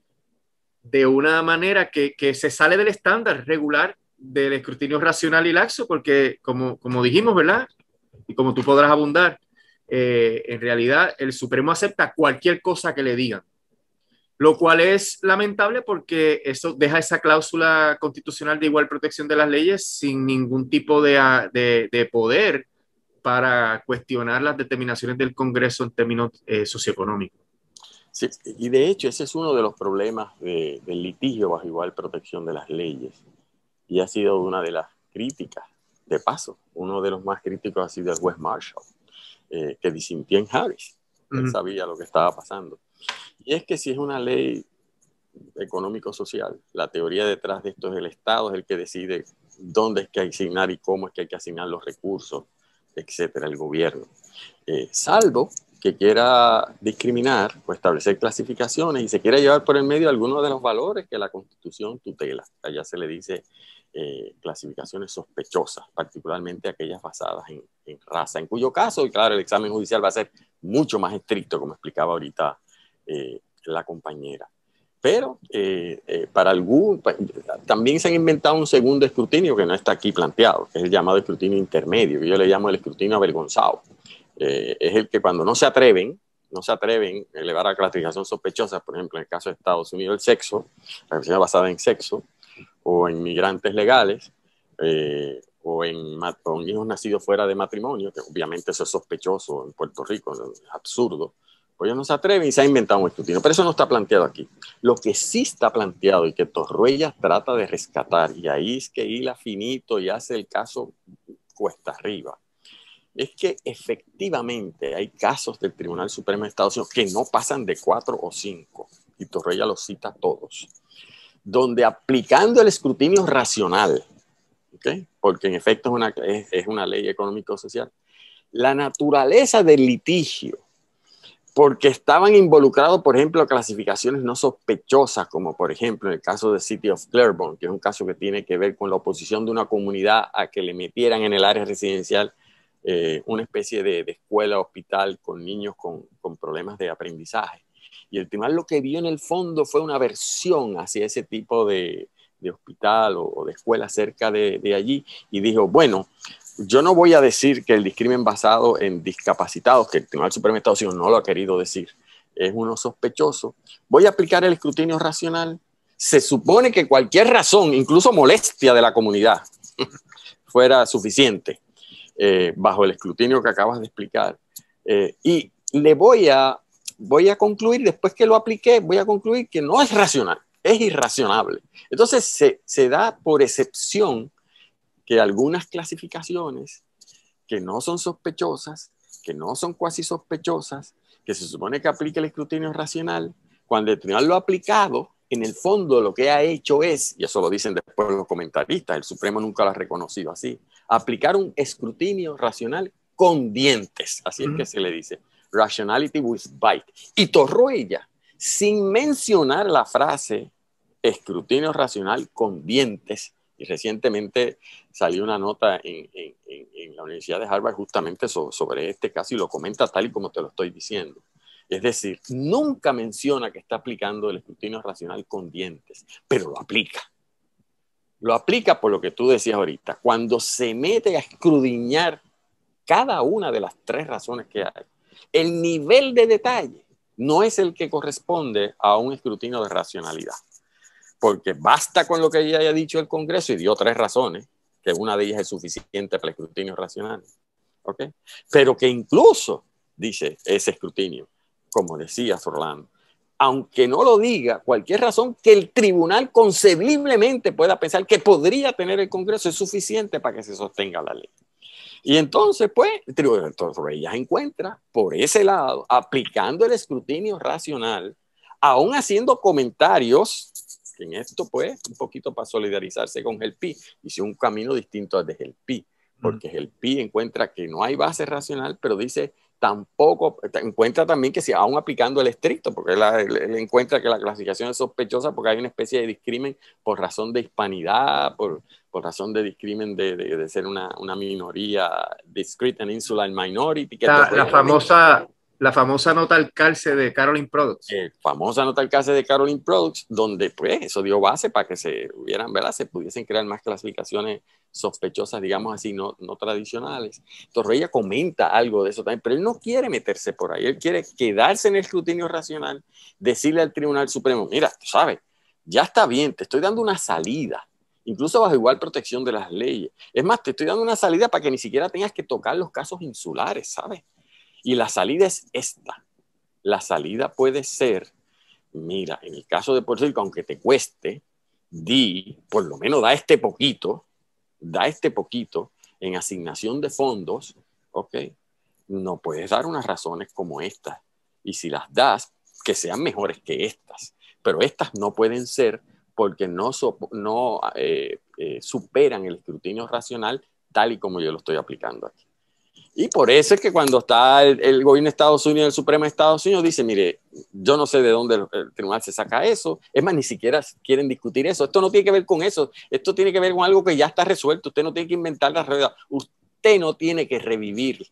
de una manera que se sale del estándar regular del escrutinio racional y laxo, porque como dijimos, ¿verdad? Y como tú podrás abundar, en realidad el Supremo acepta cualquier cosa que le digan, lo cual es lamentable porque eso deja esa cláusula constitucional de igual protección de las leyes sin ningún tipo de poder para cuestionar las determinaciones del Congreso en términos socioeconómicos. Sí, y de hecho ese es uno de los problemas del litigio bajo igual protección de las leyes, y ha sido una de las críticas. De paso, uno de los más críticos ha sido el juez Marshall, que disintió en Harris. Él sabía lo que estaba pasando. Y es que si es una ley económico-social, la teoría detrás de esto es el Estado, es el que decide dónde es que hay que asignar y cómo es que hay que asignar los recursos, etcétera, el gobierno. Salvo que quiera discriminar o establecer clasificaciones y se quiera llevar por el medio algunos de los valores que la Constitución tutela. Allá se le dice clasificaciones sospechosas, particularmente aquellas basadas en raza, en cuyo caso, y claro, el examen judicial va a ser mucho más estricto, como explicaba ahorita la compañera. Pero también se han inventado un segundo escrutinio que no está aquí planteado, que es el llamado escrutinio intermedio, que yo le llamo el escrutinio avergonzado. Es el que cuando no se atreven a elevar a clasificación sospechosa, por ejemplo, en el caso de Estados Unidos, el sexo, la clasificación basada en sexo, o en migrantes legales, o en hijos nacidos fuera de matrimonio, que obviamente eso es sospechoso en Puerto Rico, es absurdo. Pues ellos no se atreven y se ha inventado un escrutinio, pero eso no está planteado aquí. Lo que sí está planteado y que Torruella trata de rescatar, y ahí es que hila finito y hace el caso cuesta arriba, es que efectivamente hay casos del Tribunal Supremo de Estados Unidos que no pasan de 4 o 5, y Torruella los cita todos, donde aplicando el escrutinio racional, ¿okay? Porque en efecto es una ley económico-social, la naturaleza del litigio, porque estaban involucrados, por ejemplo, clasificaciones no sospechosas, como por ejemplo en el caso de City of Claremont, que es un caso que tiene que ver con la oposición de una comunidad a que le metieran en el área residencial una especie de escuela, hospital con niños con problemas de aprendizaje. Y el tribunal lo que vio en el fondo fue una aversión hacia ese tipo de hospital o de escuela cerca de allí, y dijo, bueno, yo no voy a decir que el discrimen basado en discapacitados, que el Tribunal Supremo de Estados Unidos no lo ha querido decir, es uno sospechoso. Voy a aplicar el escrutinio racional. Se supone que cualquier razón, incluso molestia de la comunidad, fuera suficiente bajo el escrutinio que acabas de explicar. Y le voy a concluir, después que lo apliqué, voy a concluir que no es racional, es irracionable. Entonces se da por excepción que algunas clasificaciones que no son sospechosas, que no son cuasi sospechosas, que se supone que aplica el escrutinio racional, cuando el tribunal lo ha aplicado, en el fondo lo que ha hecho es, y eso lo dicen después los comentaristas, el Supremo nunca lo ha reconocido así, aplicar un escrutinio racional con dientes, así es que se le dice, rationality with bite. Y Torruella, sin mencionar la frase escrutinio racional con dientes, y recientemente salió una nota en la Universidad de Harvard justamente sobre este caso y lo comenta tal y como te lo estoy diciendo. Es decir, nunca menciona que está aplicando el escrutinio racional con dientes, pero lo aplica. Lo aplica por lo que tú decías ahorita. Cuando se mete a escudriñar cada una de las 3 razones que hay, el nivel de detalle no es el que corresponde a un escrutinio de racionalidad. Porque basta con lo que ya haya dicho el Congreso y dio 3 razones, que una de ellas es suficiente para el escrutinio racional. ¿Okay? Pero que incluso, dice ese escrutinio, como decía Orlando, aunque no lo diga, cualquier razón que el tribunal concebiblemente pueda pensar que podría tener el Congreso es suficiente para que se sostenga la ley. Y entonces, pues, el tribunal ya encuentra por ese lado, aplicando el escrutinio racional, aún haciendo comentarios, que en esto, pues, un poquito para solidarizarse con Gelpi, hizo un camino distinto al de Gelpi, porque Gelpi encuentra que no hay base racional, pero dice tampoco, encuentra también que si aún aplicando el estricto, porque él encuentra que la clasificación es sospechosa porque hay una especie de discrimen por razón de hispanidad, por razón de discrimen de ser una minoría, discrete and insular minority. Que la famosa nota al cárcel de Caroline Products. Famosa nota al cárcel de Caroline Products, donde pues eso dio base para que se hubieran, ¿verdad? Se pudiesen crear más clasificaciones sospechosas, digamos así, no tradicionales. Torruella comenta algo de eso también, pero él no quiere meterse por ahí, él quiere quedarse en el escrutinio racional, decirle al Tribunal Supremo, mira, tú sabes, ya está bien, te estoy dando una salida, incluso bajo igual protección de las leyes. Es más, te estoy dando una salida para que ni siquiera tengas que tocar los casos insulares, ¿sabes? Y la salida es esta. La salida puede ser, mira, en el caso de Puerto Rico, aunque te cueste, por lo menos da este poquito en asignación de fondos, ¿ok? No puedes dar unas razones como estas. Y si las das, que sean mejores que estas. Pero estas no pueden ser porque no superan el escrutinio racional tal y como yo lo estoy aplicando aquí. Y por eso es que cuando está el gobierno de Estados Unidos, el Supremo de Estados Unidos, dice, mire, yo no sé de dónde el tribunal se saca eso. Es más, ni siquiera quieren discutir eso. Esto no tiene que ver con eso. Esto tiene que ver con algo que ya está resuelto. Usted no tiene que inventar la realidad. Usted no tiene que revivir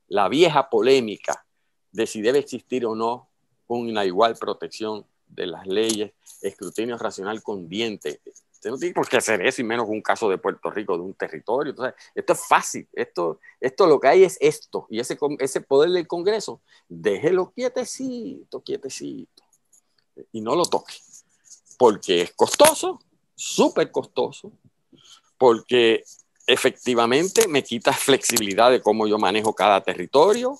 la vieja polémica de si debe existir o no una igual protección de las leyes, escrutinio racional con dientes. Usted no tiene por qué hacer eso, y menos un caso de Puerto Rico, de un territorio. Entonces, esto es fácil. Esto lo que hay es esto. Y ese poder del Congreso, déjelo quietecito, quietecito. Y no lo toque. Porque es costoso, súper costoso. Porque efectivamente me quita flexibilidad de cómo yo manejo cada territorio.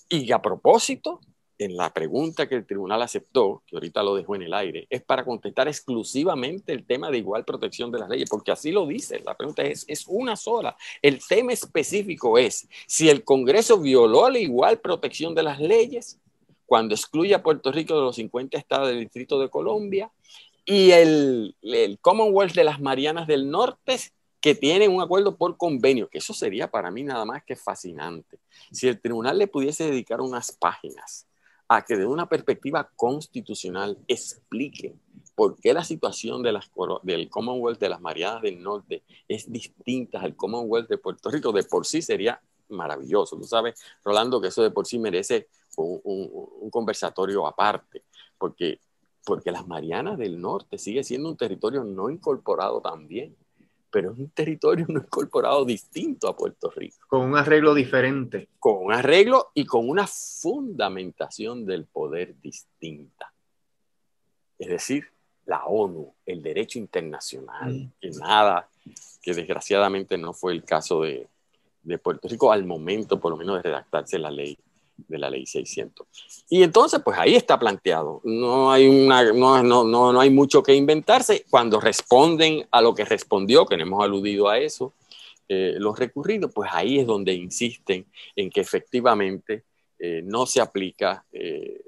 Y a propósito, en la pregunta que el tribunal aceptó, que ahorita lo dejó en el aire, es para contestar exclusivamente el tema de igual protección de las leyes, porque así lo dice. La pregunta es una sola. El tema específico es si el Congreso violó la igual protección de las leyes cuando excluye a Puerto Rico de los 50 estados del Distrito de Colombia y el Commonwealth de las Marianas del Norte, que tienen un acuerdo por convenio, que eso sería para mí nada más que fascinante. Si el tribunal le pudiese dedicar unas páginas a que desde una perspectiva constitucional explique por qué la situación del Commonwealth de las Marianas del Norte es distinta al Commonwealth de Puerto Rico, de por sí sería maravilloso. Tú sabes, Rolando, que eso de por sí merece un conversatorio aparte, porque las Marianas del Norte sigue siendo un territorio no incorporado también, pero es un territorio no incorporado distinto a Puerto Rico. Con un arreglo diferente. Con un arreglo y con una fundamentación del poder distinta. Es decir, la ONU, el derecho internacional, que desgraciadamente no fue el caso de Puerto Rico al momento, por lo menos, de redactarse la ley 600. Y entonces, pues ahí está planteado. No hay mucho que inventarse. Cuando responden a lo que respondió, que no hemos aludido a eso, los recurridos, pues ahí es donde insisten en que efectivamente no se aplica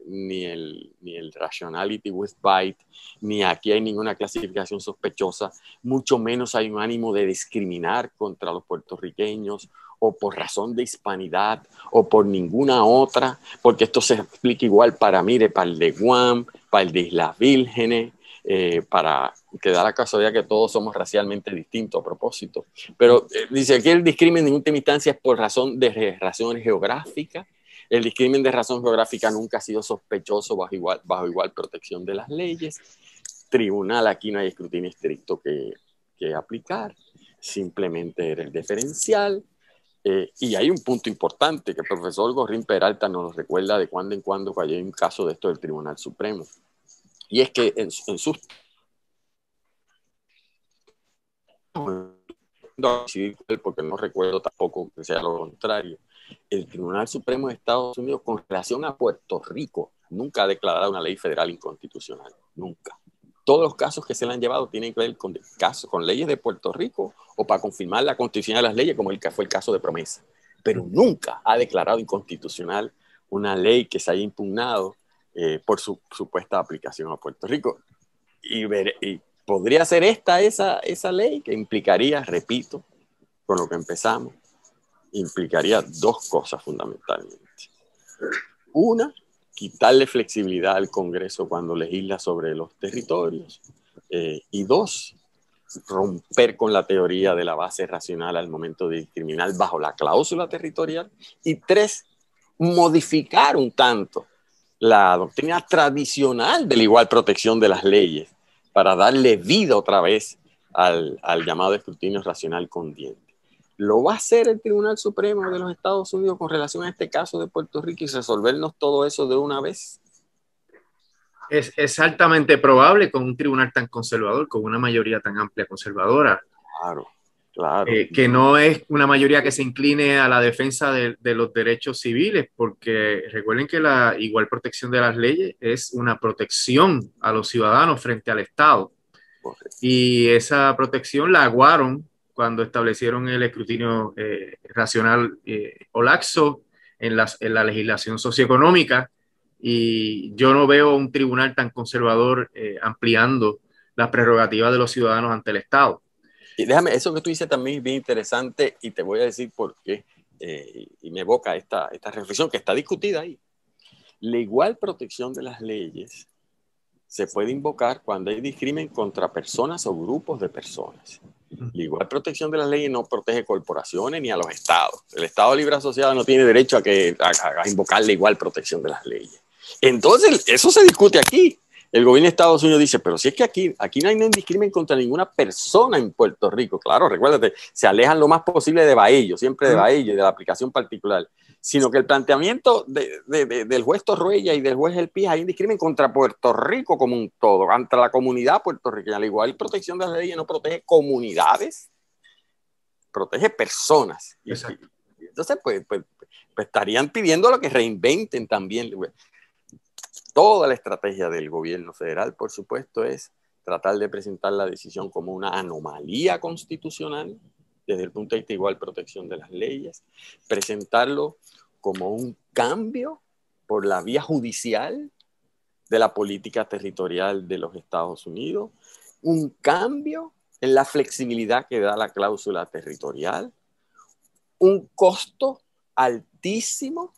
ni el rationality with bite, ni aquí hay ninguna clasificación sospechosa, mucho menos hay un ánimo de discriminar contra los puertorriqueños o por razón de hispanidad o por ninguna otra, porque esto se explica igual para el de Guam, para el de Islas Vírgenes, para que da la casualidad que todos somos racialmente distintos a propósito. Pero dice que el discrimen en última instancia es por razones geográficas. El discrimen de razón geográfica nunca ha sido sospechoso bajo igual protección de las leyes. Tribunal, aquí no hay escrutinio estricto que aplicar, simplemente era el deferencial. Y hay un punto importante que el profesor Gorrín Peralta nos recuerda de cuando en cuando hay un caso de esto del Tribunal Supremo. Y es que en sus... porque no recuerdo tampoco que sea lo contrario, el Tribunal Supremo de Estados Unidos con relación a Puerto Rico nunca ha declarado una ley federal inconstitucional, nunca. Todos los casos que se le han llevado tienen que ver con leyes de Puerto Rico o para confirmar la constitucionalidad de las leyes, como fue el caso de Promesa. Pero nunca ha declarado inconstitucional una ley que se haya impugnado por su supuesta aplicación a Puerto Rico. Y podría ser esa ley que implicaría, repito, con lo que empezamos, implicaría dos cosas fundamentalmente. Una, quitarle flexibilidad al Congreso cuando legisla sobre los territorios. Y dos, romper con la teoría de la base racional al momento de discriminar bajo la cláusula territorial. Y tres, modificar un tanto la doctrina tradicional de la igual protección de las leyes para darle vida otra vez al llamado escrutinio racional con dientes. ¿Lo va a hacer el Tribunal Supremo de los Estados Unidos con relación a este caso de Puerto Rico y resolvernos todo eso de una vez? Es altamente probable con un tribunal tan conservador, con una mayoría tan amplia conservadora. Claro, claro. Que no es una mayoría que se incline a la defensa de los derechos civiles, porque recuerden que la igual protección de las leyes es una protección a los ciudadanos frente al Estado. Correcto. Y esa protección la aguaron cuando establecieron el escrutinio racional o laxo en la legislación socioeconómica, y yo no veo un tribunal tan conservador ampliando las prerrogativas de los ciudadanos ante el Estado. Y déjame, eso que tú dices también es bien interesante y te voy a decir por qué, y me evoca esta reflexión que está discutida ahí. La igual protección de las leyes se puede invocar cuando hay discrimen contra personas o grupos de personas. La igual protección de las leyes no protege corporaciones ni a los estados. El Estado Libre Asociado no tiene derecho a invocar la igual protección de las leyes. Entonces, eso se discute aquí. el gobierno de Estados Unidos dice, pero si es que aquí no hay ningún discrimen contra ninguna persona en Puerto Rico. Claro, recuérdate, se alejan lo más posible de Baello, siempre de Baello y de la aplicación particular. Sino que el planteamiento del juez Torruella y del juez El Pija hay un discrimen contra Puerto Rico como un todo, contra la comunidad puertorriqueña. Al igual, protección de las leyes no protege comunidades, protege personas. Y entonces, pues estarían pidiendo lo que reinventen también. Toda la estrategia del gobierno federal, por supuesto, es tratar de presentar la decisión como una anomalía constitucional desde el punto de vista de igual protección de las leyes, presentarlo como un cambio por la vía judicial de la política territorial de los Estados Unidos, un cambio en la flexibilidad que da la cláusula territorial, un costo altísimo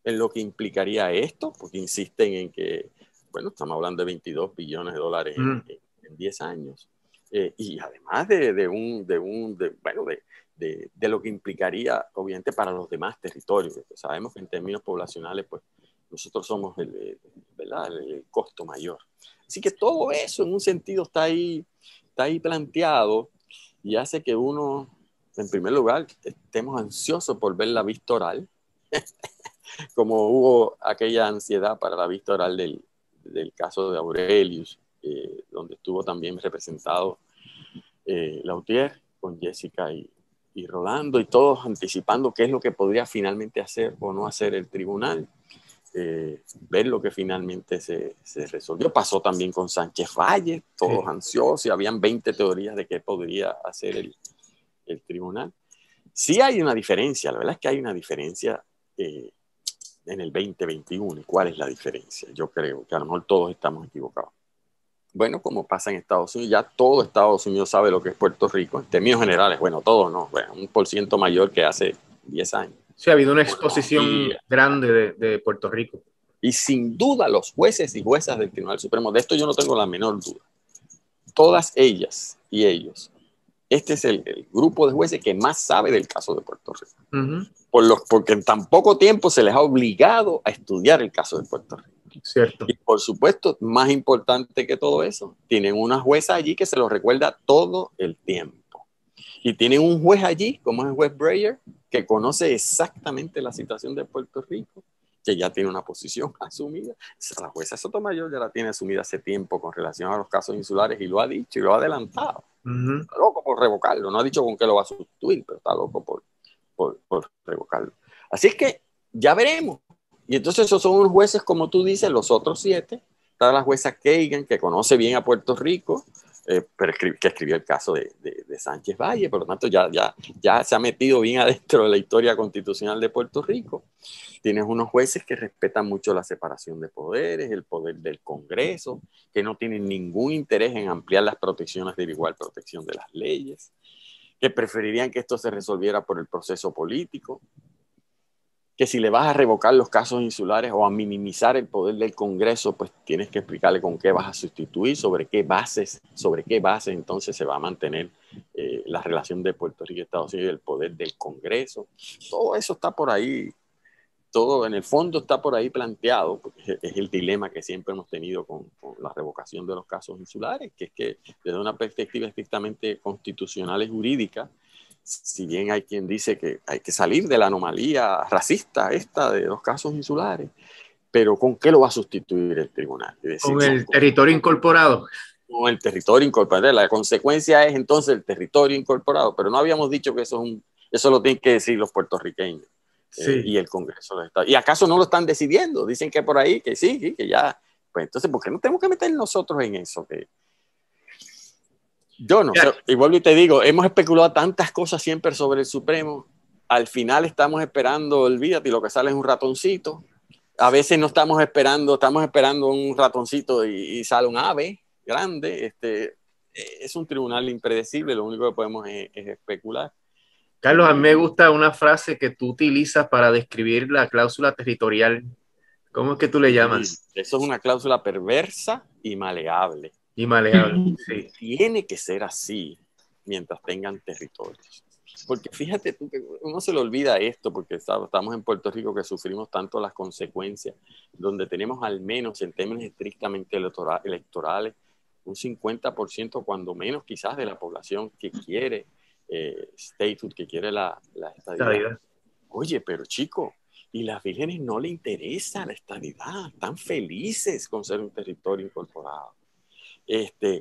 en lo que implicaría esto, porque insisten en que, bueno, estamos hablando de 22 billones de dólares en 10 años, y además de lo que implicaría, obviamente, para los demás territorios. Sabemos que en términos poblacionales, pues, nosotros somos el costo mayor. Así que todo eso, en un sentido, está ahí planteado y hace que uno, en primer lugar, estemos ansiosos por ver la vista oral, como hubo aquella ansiedad para la vista oral del caso de Aurelius, donde estuvo también representado Lautier con Jessica y Rolando, y todos anticipando qué es lo que podría finalmente hacer o no hacer el tribunal, ver lo que finalmente se resolvió. Pasó también con Sánchez Valle, todos ansiosos, y habían 20 teorías de qué podría hacer el tribunal. Sí hay una diferencia, la verdad es que hay una diferencia en el 2021. ¿Y cuál es la diferencia? Yo creo que a lo mejor todos estamos equivocados. Bueno, como pasa en Estados Unidos, ya todo Estados Unidos sabe lo que es Puerto Rico, en términos generales. Bueno, todo no, bueno, 1% mayor que hace 10 años. Sí, ha habido una exposición grande de Puerto Rico. Y sin duda los jueces y juezas del Tribunal Supremo, de esto yo no tengo la menor duda, todas ellas y ellos, este es el grupo de jueces que más sabe del caso de Puerto Rico. Porque en tan poco tiempo se les ha obligado a estudiar el caso de Puerto Rico. Cierto. Y por supuesto, más importante que todo eso, tienen una jueza allí que se lo recuerda todo el tiempo. Y tienen un juez allí, como es el juez Breyer, que conoce exactamente la situación de Puerto Rico, que ya tiene una posición asumida. La jueza Sotomayor ya la tiene asumida hace tiempo con relación a los casos insulares, y lo ha dicho y lo ha adelantado. Está loco por revocarlo. No ha dicho con qué lo va a sustituir, pero está loco por revocarlo. Así es que ya veremos. Y entonces esos son unos jueces, como tú dices, los otros 7. Está la jueza Kagan, que conoce bien a Puerto Rico, pero que escribió el caso de Sánchez Valle. Por lo tanto, ya se ha metido bien adentro de la historia constitucional de Puerto Rico. Tienes unos jueces que respetan mucho la separación de poderes, el poder del Congreso, que no tienen ningún interés en ampliar las protecciones de igual protección de las leyes, que preferirían que esto se resolviera por el proceso político, que si le vas a revocar los casos insulares o a minimizar el poder del Congreso, pues tienes que explicarle con qué vas a sustituir, sobre qué bases entonces se va a mantener la relación de Puerto Rico y Estados Unidos y el poder del Congreso. Todo eso está por ahí, todo en el fondo está por ahí planteado, porque es el dilema que siempre hemos tenido con la revocación de los casos insulares, que es que desde una perspectiva estrictamente constitucional y jurídica, si bien hay quien dice que hay que salir de la anomalía racista esta de los casos insulares, pero ¿con qué lo va a sustituir el tribunal? Es decir, con el territorio incorporado. Con el territorio incorporado. La consecuencia es entonces el territorio incorporado, pero no habíamos dicho que eso lo tienen que decir los puertorriqueños. Sí. Y el Congreso de los Estados. ¿Y acaso no lo están decidiendo? Dicen que por ahí, que sí, que ya. Pues entonces, ¿por qué no tenemos que meter nosotros en eso? Yo no sé, y vuelvo y te digo, hemos especulado tantas cosas siempre sobre el Supremo. Al final estamos esperando, olvídate, y lo que sale es un ratoncito. A veces no estamos esperando un ratoncito y sale un ave grande. Es un tribunal impredecible, lo único que podemos es especular. Carlos, a mí me gusta una frase que tú utilizas para describir la cláusula territorial. ¿Cómo es que tú le llamas? Eso es una cláusula perversa y maleable. Y maleable, sí. Tiene que ser así mientras tengan territorios. Porque fíjate tú que uno se le olvida esto, porque estamos en Puerto Rico que sufrimos tanto las consecuencias, donde tenemos al menos en términos estrictamente electorales un 50% cuando menos quizás de la población que quiere statehood, que quiere la estadidad. Oye, pero chico, y las vírgenes no le interesa la estadidad, están felices con ser un territorio incorporado.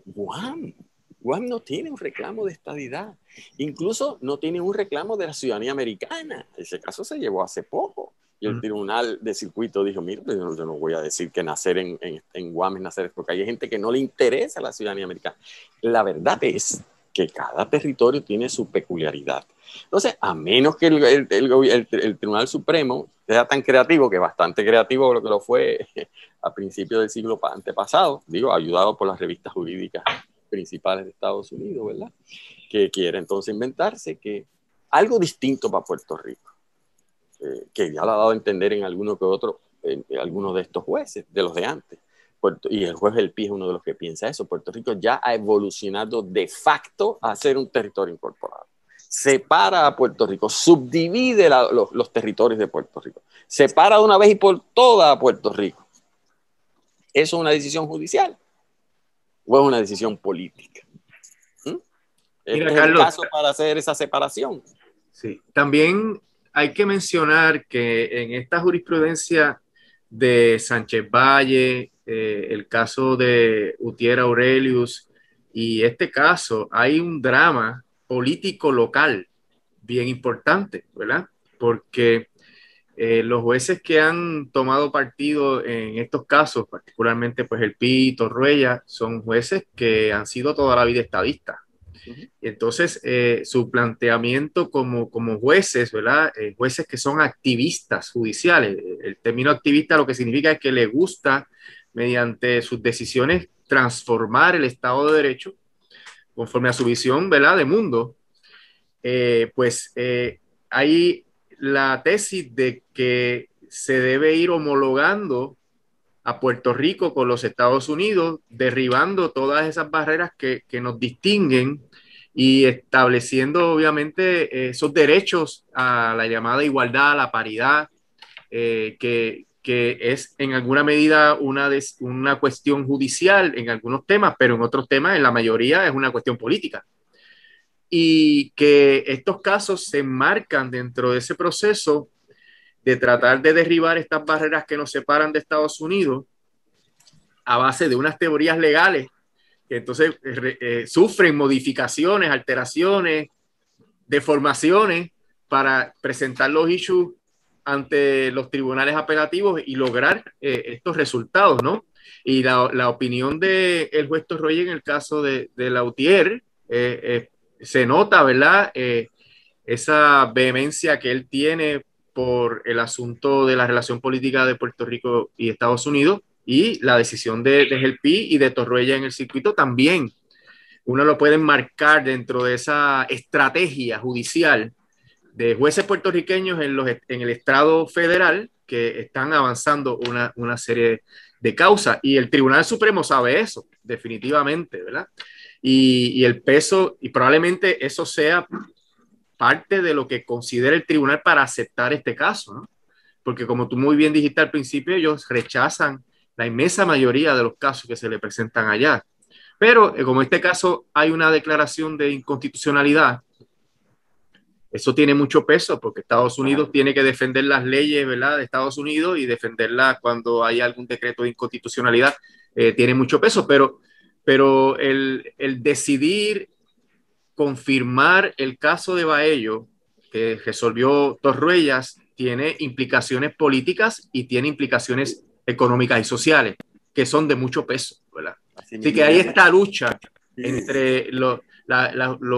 Guam no tiene un reclamo de estadidad, incluso no tiene un reclamo de la ciudadanía americana. Ese caso se llevó hace poco y el tribunal de circuito dijo, mira, yo no voy a decir que nacer en Guam es nacer, porque hay gente que no le interesa la ciudadanía americana. La verdad es que cada territorio tiene su peculiaridad. Entonces, a menos que el Tribunal Supremo sea tan creativo, que bastante creativo lo que lo fue a principios del siglo antepasado, digo, ayudado por las revistas jurídicas principales de Estados Unidos, ¿verdad? Que quiere entonces inventarse que algo distinto para Puerto Rico, que ya lo ha dado a entender en alguno que otro, algunos de estos jueces, de los de antes. Y el juez del PI es uno de los que piensa eso. Puerto Rico ya ha evolucionado de facto a ser un territorio incorporado. Separa a Puerto Rico, subdivide los territorios de Puerto Rico, separa de una vez y por todas a Puerto Rico. ¿Eso es una decisión judicial o es una decisión política? Mira, Es Carlos, el caso para hacer esa separación. Sí, también hay que mencionar que en esta jurisprudencia de Sánchez Valle, el caso de Utier Aurelius y este caso, hay un drama político local bien importante, ¿verdad? Porque los jueces que han tomado partido en estos casos, particularmente pues el Pi y Torruella, son jueces que han sido toda la vida estadistas. Y entonces, su planteamiento como jueces, ¿verdad? Jueces que son activistas judiciales. El término activista lo que significa es que le gusta, mediante sus decisiones, transformar el Estado de Derecho conforme a su visión, ¿verdad?, de mundo. Hay la tesis de que se debe ir homologando a Puerto Rico con los Estados Unidos, derribando todas esas barreras que nos distinguen y estableciendo obviamente esos derechos a la llamada igualdad, a la paridad, que es en alguna medida una cuestión judicial en algunos temas, pero en otros temas, en la mayoría, es una cuestión política. Y que estos casos se enmarcan dentro de ese proceso de tratar de derribar estas barreras que nos separan de Estados Unidos a base de unas teorías legales que entonces sufren modificaciones, alteraciones, deformaciones para presentar los issues ante los tribunales apelativos y lograr estos resultados, ¿no? Y la opinión del juez Torroya en el caso de Lautier se nota, ¿verdad? Esa vehemencia que él tiene por el asunto de la relación política de Puerto Rico y Estados Unidos y la decisión de Gelpi y de Torruella en el circuito también. Uno lo puede enmarcar dentro de esa estrategia judicial de jueces puertorriqueños en el estrado federal que están avanzando una serie de causas. Y el Tribunal Supremo sabe eso, definitivamente, ¿verdad? Y el peso, y probablemente eso sea parte de lo que considera el tribunal para aceptar este caso, ¿no? Porque como tú muy bien dijiste al principio, ellos rechazan la inmensa mayoría de los casos que se le presentan allá. Pero como en este caso hay una declaración de inconstitucionalidad, eso tiene mucho peso porque Estados Unidos tiene que defender las leyes, ¿verdad?, de Estados Unidos y defenderlas cuando hay algún decreto de inconstitucionalidad, tiene mucho peso, pero el decidir confirmar el caso de Baello que resolvió Torruellas tiene implicaciones políticas y tiene implicaciones económicas y sociales que son de mucho peso, ¿verdad? Así que hay esta lucha entre los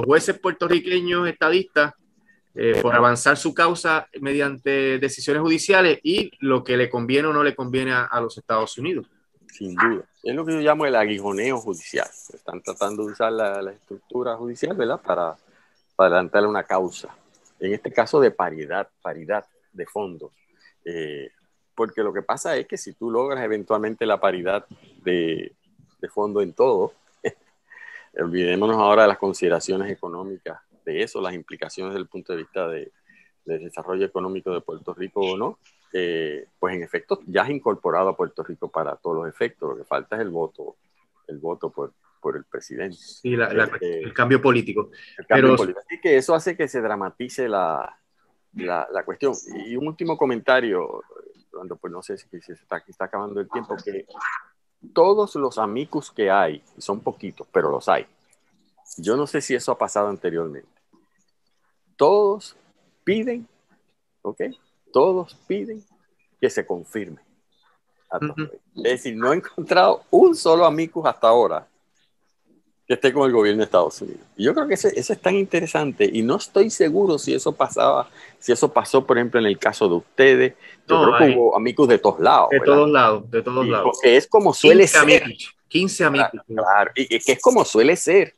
jueces puertorriqueños estadistas por avanzar su causa mediante decisiones judiciales y lo que le conviene o no le conviene a los Estados Unidos. Sin duda. Es lo que yo llamo el aguijoneo judicial. Están tratando de usar la estructura judicial, ¿verdad?, para adelantar una causa. En este caso de paridad de fondos. Porque lo que pasa es que si tú logras eventualmente la paridad de fondo en todo, olvidémonos ahora de las consideraciones económicas de eso, las implicaciones desde el punto de vista del desarrollo económico de Puerto Rico o no, pues en efecto ya has incorporado a Puerto Rico para todos los efectos. Lo que falta es el voto por el presidente. Sí, el cambio político. El cambio político. Así que eso hace que se dramatice la cuestión. Y un último comentario, pues no sé si se está acabando el tiempo, que todos los amicus que hay, y son poquitos, pero los hay, yo no sé si eso ha pasado anteriormente, todos piden, ¿ok? Todos piden que se confirme. Es decir, no he encontrado un solo amicus hasta ahora que esté con el gobierno de Estados Unidos. Y yo creo que eso es tan interesante y no estoy seguro si eso pasó, por ejemplo, en el caso de ustedes. Yo creo que hubo amigos de todos lados. De todos lados, de todos lados. Porque es como suele ser. 15 amigos. Claro, y que es como suele ser.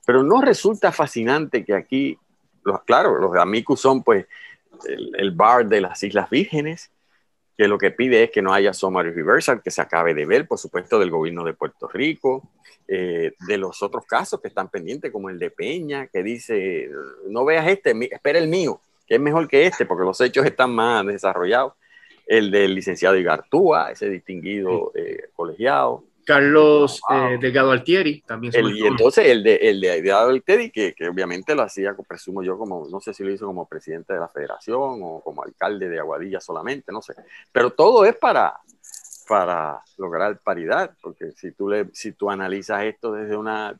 Pero no resulta fascinante que aquí, los amicus son pues el bar de las Islas Vírgenes, que lo que pide es que no haya summary reversal, que se acabe de ver, por supuesto, del gobierno de Puerto Rico, de los otros casos que están pendientes, como el de Peña, que dice, no veas espera el mío, que es mejor que este, porque los hechos están más desarrollados. El del licenciado Igartúa, ese distinguido colegiado. Carlos Delgado Altieri también. Y entonces el de Delgado Altieri, que obviamente lo hacía, presumo yo, no sé si lo hizo como presidente de la federación o como alcalde de Aguadilla solamente, no sé. Pero todo es para lograr paridad, porque si tú analizas esto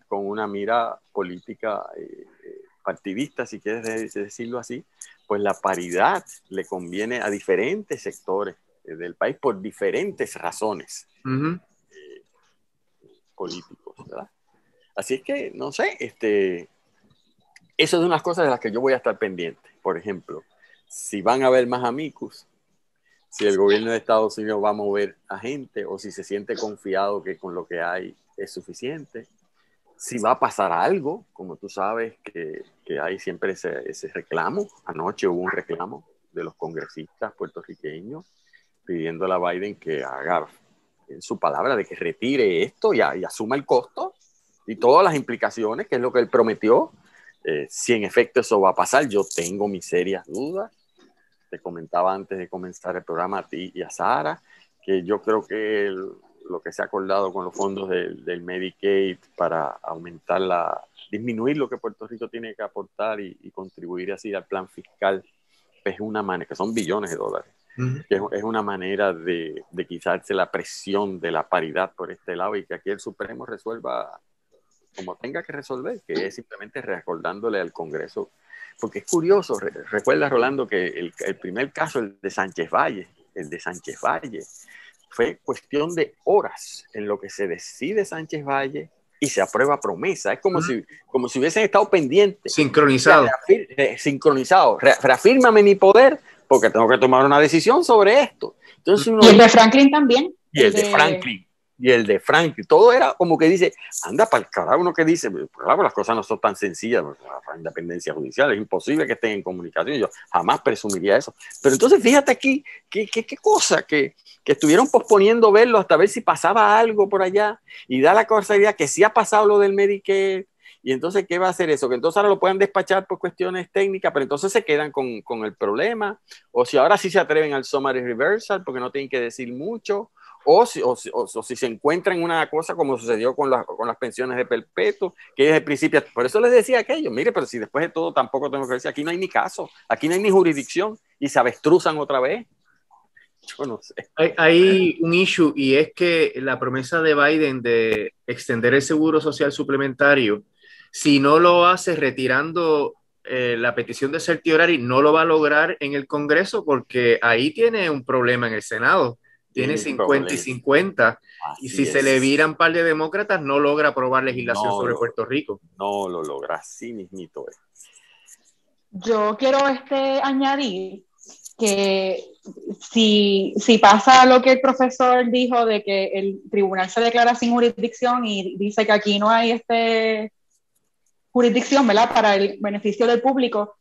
con una mira política partidista, si quieres decirlo así, pues la paridad le conviene a diferentes sectores del país por diferentes razones. Políticos, ¿verdad? Así es que, no sé, eso es unas cosas de las que yo voy a estar pendiente. Por ejemplo, si van a haber más amicus, si el gobierno de Estados Unidos va a mover a gente o si se siente confiado que con lo que hay es suficiente, si va a pasar algo, como tú sabes que hay siempre ese reclamo. Anoche hubo un reclamo de los congresistas puertorriqueños pidiéndole a Biden que haga en su palabra de que retire esto y asuma el costo y todas las implicaciones, que es lo que él prometió. Si en efecto eso va a pasar, yo tengo mis serias dudas. Te comentaba antes de comenzar el programa a ti y a Sara, que yo creo que lo que se ha acordado con los fondos del Medicaid para disminuir lo que Puerto Rico tiene que aportar y contribuir así al plan fiscal, es una manera, que son billones de dólares. Es una manera de quitarse la presión de la paridad por este lado y que aquí el Supremo resuelva como tenga que resolver, que es simplemente recordándole al Congreso. Porque es curioso, recuerda, Rolando, que el primer caso, el de Sánchez Valle, fue cuestión de horas en lo que se decide Sánchez Valle y se aprueba promesa. Es como si hubiesen estado pendientes. Sincronizado. Sincronizado. Reafírmame mi poder porque tengo que tomar una decisión sobre esto. Entonces y el de Franklin también. Y el de Franklin. Todo era como que dice, anda para el carajo, uno que dice, claro, las cosas no son tan sencillas, la independencia judicial, es imposible que estén en comunicación, yo jamás presumiría eso. Pero entonces fíjate aquí, qué cosa, que estuvieron posponiendo verlo hasta ver si pasaba algo por allá, y da la casualidad que sí ha pasado lo del Medicare. Y entonces, ¿qué va a hacer eso? Que entonces ahora lo puedan despachar por cuestiones técnicas, pero entonces se quedan con el problema. O si ahora sí se atreven al summary reversal, porque no tienen que decir mucho. O si se encuentran en una cosa como sucedió con las pensiones de perpetuo, que desde el principio, por eso les decía aquello, mire, pero si después de todo tampoco tengo que decir, aquí no hay ni caso, aquí no hay ni jurisdicción, y se avestruzan otra vez. Yo no sé. Hay un issue, y es que la promesa de Biden de extender el seguro social suplementario, si no lo hace retirando la petición de certiorari, no lo va a lograr en el Congreso, porque ahí tiene un problema en el Senado. Tiene 50 y 50. Y si se le viran un par de demócratas, no logra aprobar legislación sobre Puerto Rico. No lo logra, así mismito es. Yo quiero añadir que si pasa lo que el profesor dijo de que el tribunal se declara sin jurisdicción y dice que aquí no hay jurisdicción, ¿verdad?, para el beneficio del público,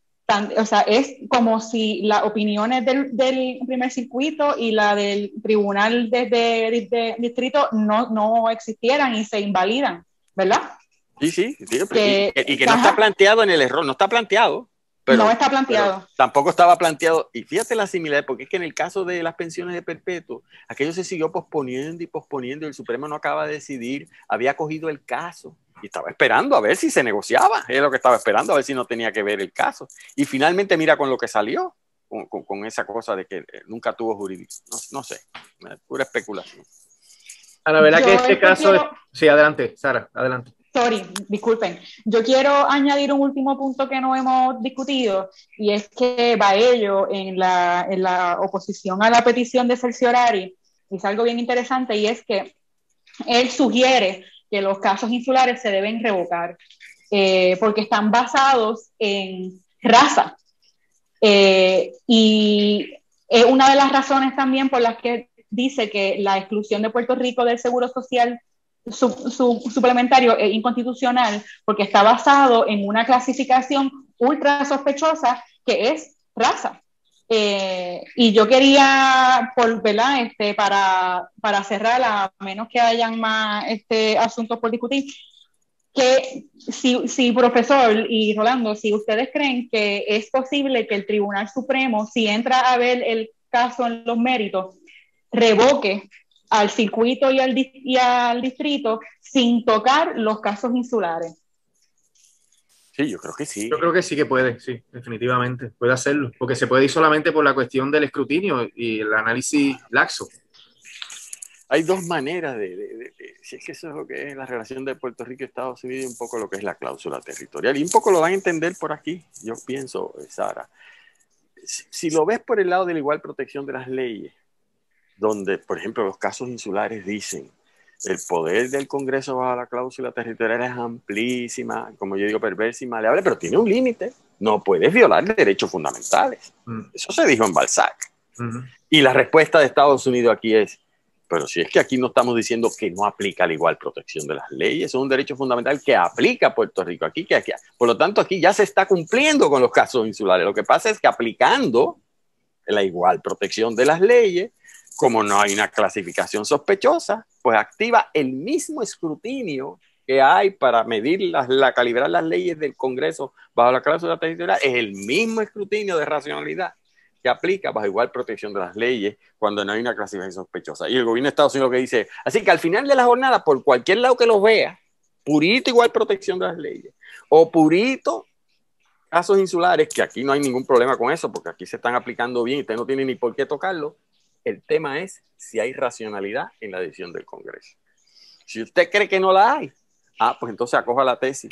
o sea, es como si las opiniones del primer circuito y la del tribunal de distrito no existieran y se invalidan, ¿verdad? Sí, sí, Que, y que no está planteado en el error, no está planteado. Pero, no está planteado. Tampoco estaba planteado. Y fíjate la similaridad, porque es que en el caso de las pensiones de perpetuo, aquello se siguió posponiendo y posponiendo, y el Supremo no acaba de decidir, había cogido el caso y estaba esperando a ver si se negociaba, es lo que estaba esperando, a ver si no tenía que ver el caso. Y finalmente mira con lo que salió, con esa cosa de que nunca tuvo jurídico. No sé, pura especulación. A la verdad Yo que este caso... quiero... Sí, adelante, Sara, adelante. Sorry, disculpen. Yo quiero añadir un último punto que no hemos discutido, y es que Baello, en la oposición a la petición de cerciorari, dice algo bien interesante, y es que él sugiere que los casos insulares se deben revocar, porque están basados en raza. Y es una de las razones también por las que dice que la exclusión de Puerto Rico del Seguro Social suplementario es inconstitucional, porque está basado en una clasificación ultra sospechosa que es raza. Y yo quería, ¿verdad? Para cerrar, a menos que hayan más asuntos por discutir, que si profesor y Rolando, si ustedes creen que es posible que el Tribunal Supremo, si entra a ver el caso en los méritos, revoque al circuito y al distrito sin tocar los casos insulares. Sí, yo creo que sí. Yo creo que sí que puede, sí, definitivamente, puede hacerlo, porque se puede ir solamente por la cuestión del escrutinio y el análisis laxo. Hay dos maneras si es que eso es lo que es la relación de Puerto Rico y Estados Unidos y un poco lo que es la cláusula territorial. Y un poco lo van a entender por aquí, yo pienso, Sara. Si lo ves por el lado de la igual protección de las leyes, donde, por ejemplo, los casos insulares dicen el poder del Congreso bajo la cláusula territorial es amplísima, como yo digo, perversa y maleable, pero tiene un límite. No puedes violar derechos fundamentales. Eso se dijo en Balzac. Y la respuesta de Estados Unidos aquí es, pero si es que aquí no estamos diciendo que no aplica la igual protección de las leyes, es un derecho fundamental que aplica a Puerto Rico. Aquí. Por lo tanto, aquí ya se está cumpliendo con los casos insulares. Lo que pasa es que aplicando la igual protección de las leyes, como no hay una clasificación sospechosa, pues activa el mismo escrutinio que hay para medir calibrar las leyes del Congreso bajo la cláusula territorial, es el mismo escrutinio de racionalidad que aplica bajo igual protección de las leyes cuando no hay una clasificación sospechosa. Y el gobierno de Estados Unidos lo que dice, así que al final de la jornada, por cualquier lado que los vea, purito igual protección de las leyes, o purito casos insulares, que aquí no hay ningún problema con eso, porque aquí se están aplicando bien y usted no tiene ni por qué tocarlo. El tema es si hay racionalidad en la decisión del Congreso. Si usted cree que no la hay, pues entonces acoja la tesis.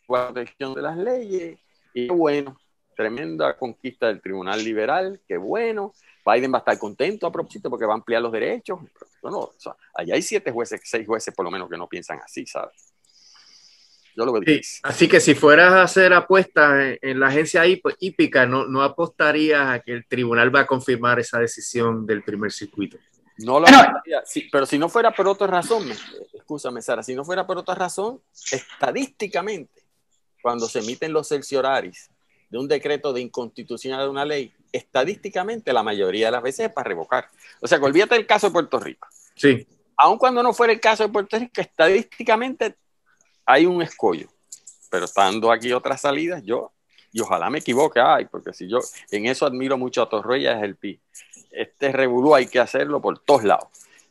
Protección de las leyes, y bueno, tremenda conquista del Tribunal Liberal, qué bueno, Biden va a estar contento a propósito porque va a ampliar los derechos. Bueno, o sea, allá hay 7 jueces, 6 jueces por lo menos que no piensan así, ¿sabes? Yo lo veo sí, así que si fueras a hacer apuestas en la agencia hípica, no apostarías a que el tribunal va a confirmar esa decisión del primer circuito. No lo apostaría, sí, pero si no fuera por otra razón, escúchame, Sara, si no fuera por otra razón, estadísticamente, cuando se emiten los cercioraris de un decreto de inconstitucionalidad de una ley, estadísticamente la mayoría de las veces es para revocar. O sea, que olvídate del caso de Puerto Rico. Sí. Aun cuando no fuera el caso de Puerto Rico, estadísticamente hay un escollo. Pero estando aquí otras salidas, y ojalá me equivoque, porque si yo en eso admiro mucho a Torruella, es el PI. Este revolú hay que hacerlo por todos lados.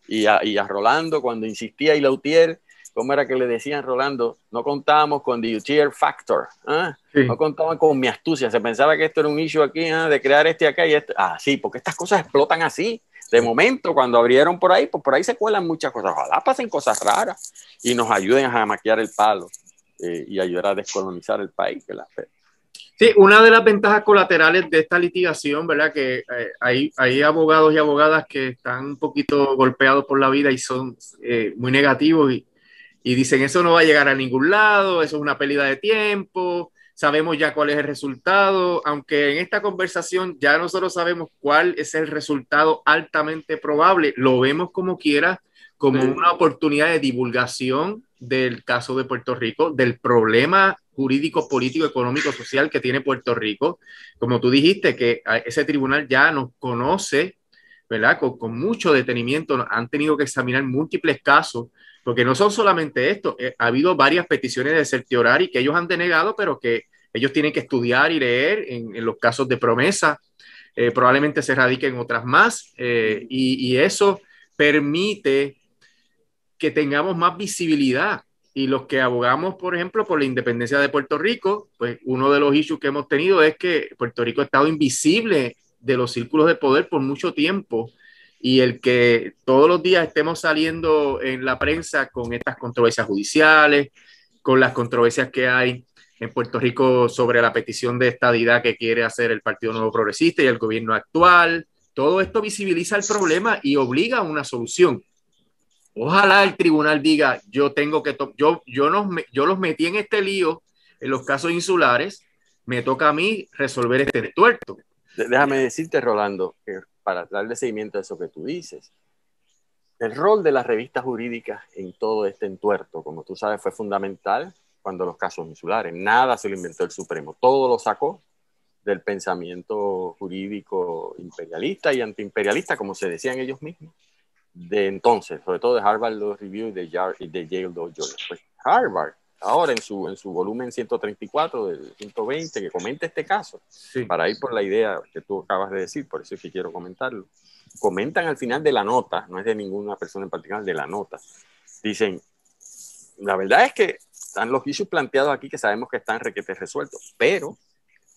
Y a Rolando, cuando insistía, y Lautier, ¿cómo era que le decían, Rolando? No contábamos con the Utier factor, sí. No contaban con mi astucia, se pensaba que esto era un issue aquí, de crear acá y esto. Sí, porque estas cosas explotan así. De momento, cuando abrieron por ahí, pues por ahí se cuelan muchas cosas. Ojalá pasen cosas raras y nos ayuden a maquiar el palo y ayudar a descolonizar el país. Sí, una de las ventajas colaterales de esta litigación, ¿verdad? Que hay abogados y abogadas que están un poquito golpeados por la vida y son muy negativos y dicen eso no va a llegar a ningún lado, eso es una pérdida de tiempo, sabemos ya cuál es el resultado, aunque en esta conversación ya nosotros sabemos cuál es el resultado altamente probable, lo vemos como quiera, como una oportunidad de divulgación del caso de Puerto Rico, del problema jurídico, político, económico, social que tiene Puerto Rico. Como tú dijiste, que ese tribunal ya nos conoce, ¿verdad? Con mucho detenimiento, han tenido que examinar múltiples casos, porque no son solamente esto, ha habido varias peticiones de certiorari que ellos han denegado, pero que ellos tienen que estudiar y leer en los casos de promesa, probablemente se radiquen otras más, y eso permite que tengamos más visibilidad. Y los que abogamos, por ejemplo, por la independencia de Puerto Rico, pues uno de los issues que hemos tenido es que Puerto Rico ha estado invisible de los círculos de poder por mucho tiempo. Y el que todos los días estemos saliendo en la prensa con estas controversias judiciales, con las controversias que hay en Puerto Rico sobre la petición de estadidad que quiere hacer el Partido Nuevo Progresista y el gobierno actual, todo esto visibiliza el problema y obliga a una solución. Ojalá el tribunal diga, yo tengo que, yo los metí en este lío, en los casos insulares, me toca a mí resolver este tuerto. Déjame decirte, Rolando, que para darle seguimiento a eso que tú dices, el rol de las revistas jurídicas en todo este entuerto, como tú sabes, fue fundamental cuando los casos insulares. Nada se lo inventó el Supremo, todo lo sacó del pensamiento jurídico imperialista y antiimperialista, como se decían ellos mismos, de entonces, sobre todo de Harvard Law Review y de Yale Law Journal. Pues Harvard, ahora en su volumen 134 del 120, que comenta este caso, sí, para ir por la idea que tú acabas de decir, por eso es que quiero comentarlo. Comentan al final de la nota, no es de ninguna persona en particular, de la nota. Dicen, la verdad es que están los issues planteados aquí que sabemos que están requete resueltos, pero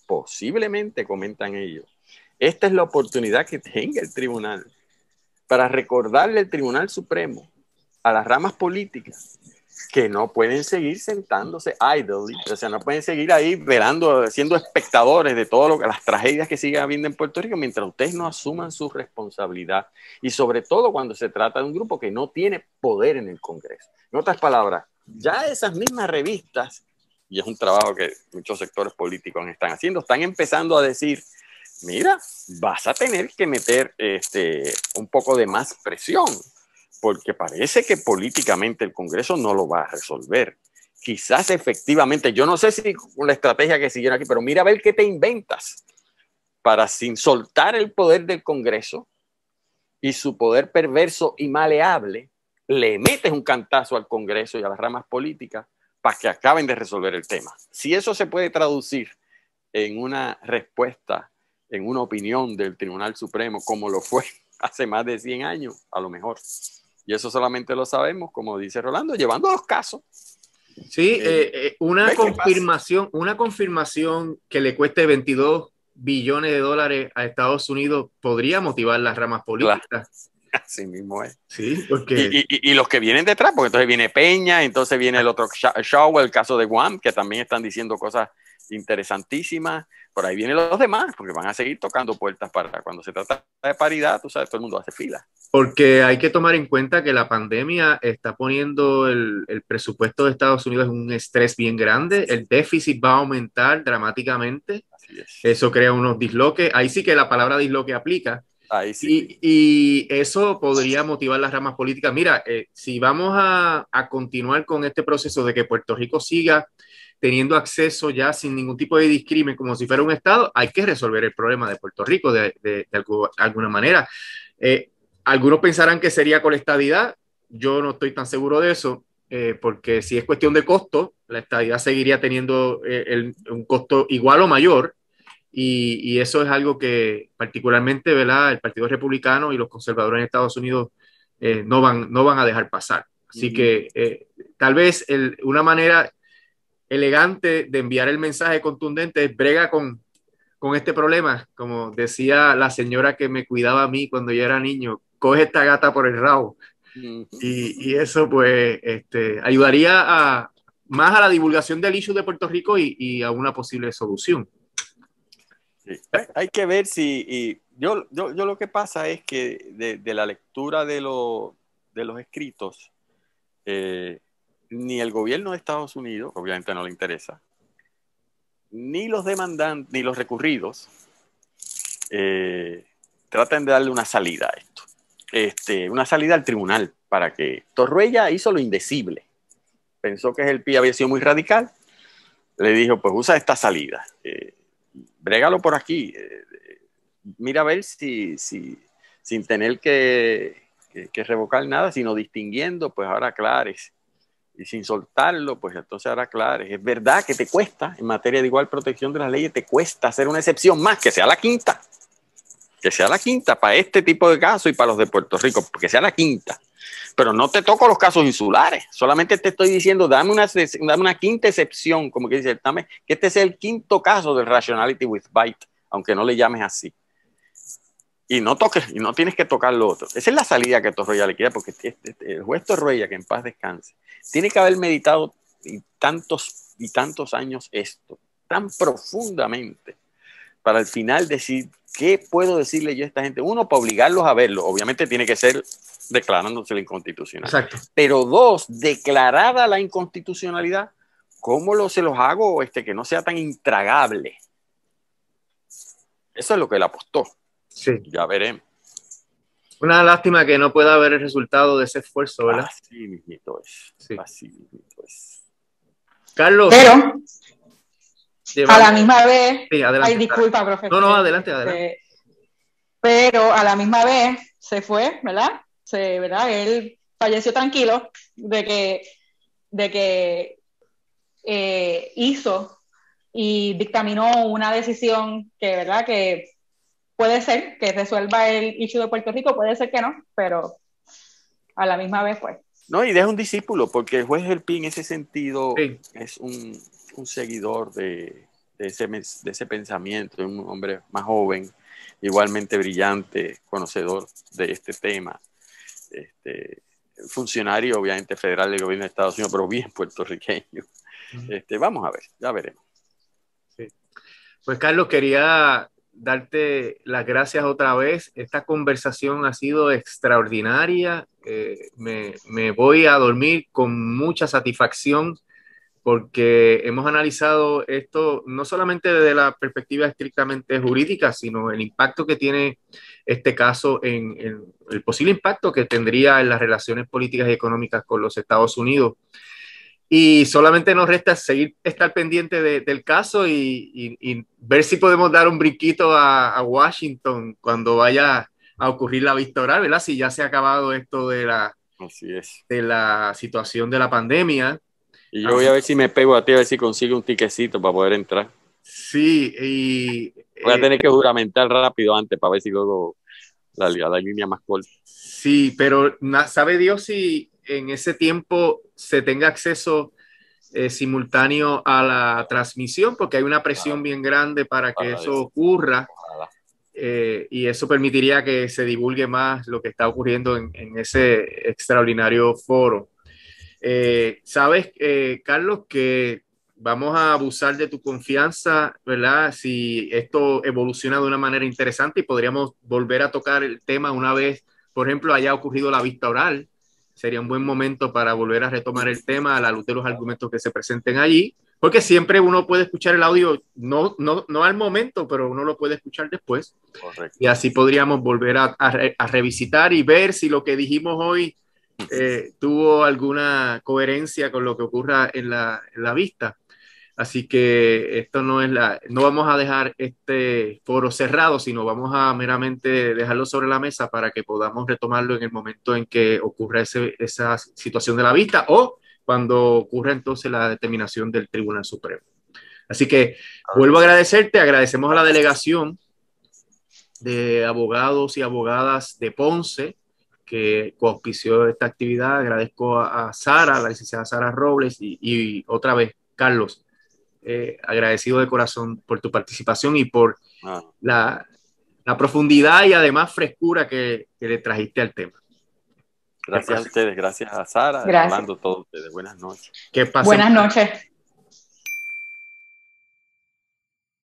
posiblemente, comentan ellos, esta es la oportunidad que tenga el tribunal para recordarle al Tribunal Supremo, a las ramas políticas, que no pueden seguir sentándose idly, o sea, no pueden seguir ahí velando, siendo espectadores de todo las tragedias que siguen habiendo en Puerto Rico mientras ustedes no asuman su responsabilidad, y sobre todo cuando se trata de un grupo que no tiene poder en el Congreso. En otras palabras, ya esas mismas revistas, y es un trabajo que muchos sectores políticos están haciendo, están empezando a decir, mira, vas a tener que meter un poco de más presión, porque parece que políticamente el Congreso no lo va a resolver. Quizás efectivamente, yo no sé si con la estrategia que siguieron aquí, pero mira a ver qué te inventas para, sin soltar el poder del Congreso y su poder perverso y maleable, le metes un cantazo al Congreso y a las ramas políticas para que acaben de resolver el tema. Si eso se puede traducir en una respuesta, en una opinión del Tribunal Supremo, como lo fue hace más de 100 años, a lo mejor. Y eso solamente lo sabemos, como dice Rolando, llevando los casos. Sí, una confirmación que le cueste 22 billones de dólares a Estados Unidos podría motivar las ramas políticas. Claro. Así mismo es. Sí, porque... y los que vienen detrás, porque entonces viene Peña, entonces viene el otro Shaw, el caso de Guam, que también están diciendo cosas interesantísimas. Por ahí vienen los demás, porque van a seguir tocando puertas para cuando se trata de paridad, tú sabes, todo el mundo hace fila. Porque hay que tomar en cuenta que la pandemia está poniendo el presupuesto de Estados Unidos en un estrés bien grande. El déficit va a aumentar dramáticamente. Así es. Eso crea unos disloques. Ahí sí que la palabra disloque aplica. Ahí sí. Y eso podría motivar las ramas políticas. Mira, si vamos a continuar con este proceso de que Puerto Rico siga teniendo acceso ya sin ningún tipo de discrimen como si fuera un estado, hay que resolver el problema de Puerto Rico de alguna manera. Algunos pensarán que sería con la estadidad. Yo no estoy tan seguro de eso, porque si es cuestión de costo, la estadidad seguiría teniendo un costo igual o mayor. Y eso es algo que particularmente, ¿verdad?, el Partido Republicano y los conservadores en Estados Unidos no van a dejar pasar. Así que tal vez una manera elegante de enviar el mensaje contundente es brega con este problema. Como decía la señora que me cuidaba a mí cuando yo era niño, coge esta gata por el rabo. Y eso pues ayudaría más a la divulgación del issue de Puerto Rico y a una posible solución. Sí. Hay que ver si... yo lo que pasa es que de la lectura de los escritos, ni el gobierno de Estados Unidos, obviamente no le interesa, ni los demandantes, ni los recurridos, tratan de darle una salida a esto. Una salida al tribunal, para que... Torruella hizo lo indecible. Pensó que el PI había sido muy radical. Le dijo, pues usa esta salida. Brégalo por aquí. Mira a ver si sin tener que revocar nada, sino distinguiendo, pues ahora aclares. Y sin soltarlo, pues entonces ahora aclares. Es verdad que te cuesta, en materia de igual protección de las leyes, te cuesta hacer una excepción más, que sea la quinta. Que sea la quinta para este tipo de casos y para los de Puerto Rico, que sea la quinta. Pero no te toco los casos insulares, solamente te estoy diciendo, dame una quinta excepción, como que dice, dame que este sea el quinto caso del rationality with bite, aunque no le llames así. Y no toques, y no tienes que tocar lo otro. Esa es la salida que Torroella le quiere, porque el juez Torroella, que en paz descanse, tiene que haber meditado y tantos años esto, tan profundamente, para al final decir, ¿qué puedo decirle yo a esta gente? Uno, para obligarlos a verlo. Obviamente tiene que ser declarándose la inconstitucional. Exacto. Pero dos, declarada la inconstitucionalidad, ¿cómo se los hago que no sea tan intragable? Eso es lo que él apostó. Sí. Ya veremos. Una lástima que no pueda haber el resultado de ese esfuerzo, ¿verdad? Así mismito es. Sí. Así mismito es. Carlos. Pero a la misma vez... Sí, adelante. Ay, disculpa, profesor. No, adelante. Pero a la misma vez se fue, ¿verdad? ¿verdad? Él falleció tranquilo de que hizo y dictaminó una decisión que, ¿verdad? Que puede ser que resuelva el issue de Puerto Rico, puede ser que no, pero a la misma vez fue. No, y deja un discípulo, porque el juez Gelpi en ese sentido sí. es un seguidor de ese pensamiento, un hombre más joven, igualmente brillante, conocedor de este tema. Funcionario, obviamente, federal del gobierno de Estados Unidos, pero bien puertorriqueño. Vamos a ver, ya veremos. Sí. Pues, Carlos, quería darte las gracias otra vez. Esta conversación ha sido extraordinaria. Me voy a dormir con mucha satisfacción porque hemos analizado esto no solamente desde la perspectiva estrictamente jurídica, sino el impacto que tiene este caso en el posible impacto que tendría en las relaciones políticas y económicas con los Estados Unidos. Y solamente nos resta estar pendiente del caso y ver si podemos dar un brinquito a Washington cuando vaya a ocurrir la vista oral, ¿verdad? Si ya se ha acabado esto de la situación de la pandemia. Y yo voy a ver si me pego a ti, a ver si consigo un tiquecito para poder entrar. Sí, y... voy a tener que juramentar rápido antes para ver si luego la línea más corta. Sí, pero sabe Dios si en ese tiempo se tenga acceso simultáneo a la transmisión, porque hay una presión bien grande para que eso ocurra. Y eso permitiría que se divulgue más lo que está ocurriendo en ese extraordinario foro. Sabes, Carlos, que vamos a abusar de tu confianza, ¿verdad? Si esto evoluciona de una manera interesante y podríamos volver a tocar el tema una vez, por ejemplo, haya ocurrido la vista oral. Sería un buen momento para volver a retomar el tema a la luz de los argumentos que se presenten allí, porque siempre uno puede escuchar el audio, no al momento, pero uno lo puede escuchar después. Correcto. Y así podríamos volver a revisitar y ver si lo que dijimos hoy tuvo alguna coherencia con lo que ocurra en la vista. Así que esto no vamos a dejar este foro cerrado, sino vamos a meramente dejarlo sobre la mesa para que podamos retomarlo en el momento en que ocurra esa situación de la vista o cuando ocurra entonces la determinación del Tribunal Supremo. Así que vuelvo a agradecerte, agradecemos a la delegación de abogados y abogadas de Ponce que coauspició esta actividad. Agradezco a Sara, la licenciada Sara Robles y otra vez, Carlos, agradecido de corazón por tu participación y por la profundidad y además frescura que le trajiste al tema. Gracias a ustedes, gracias a Sara, gracias. Hablando todos ustedes. Buenas noches. Buenas noches.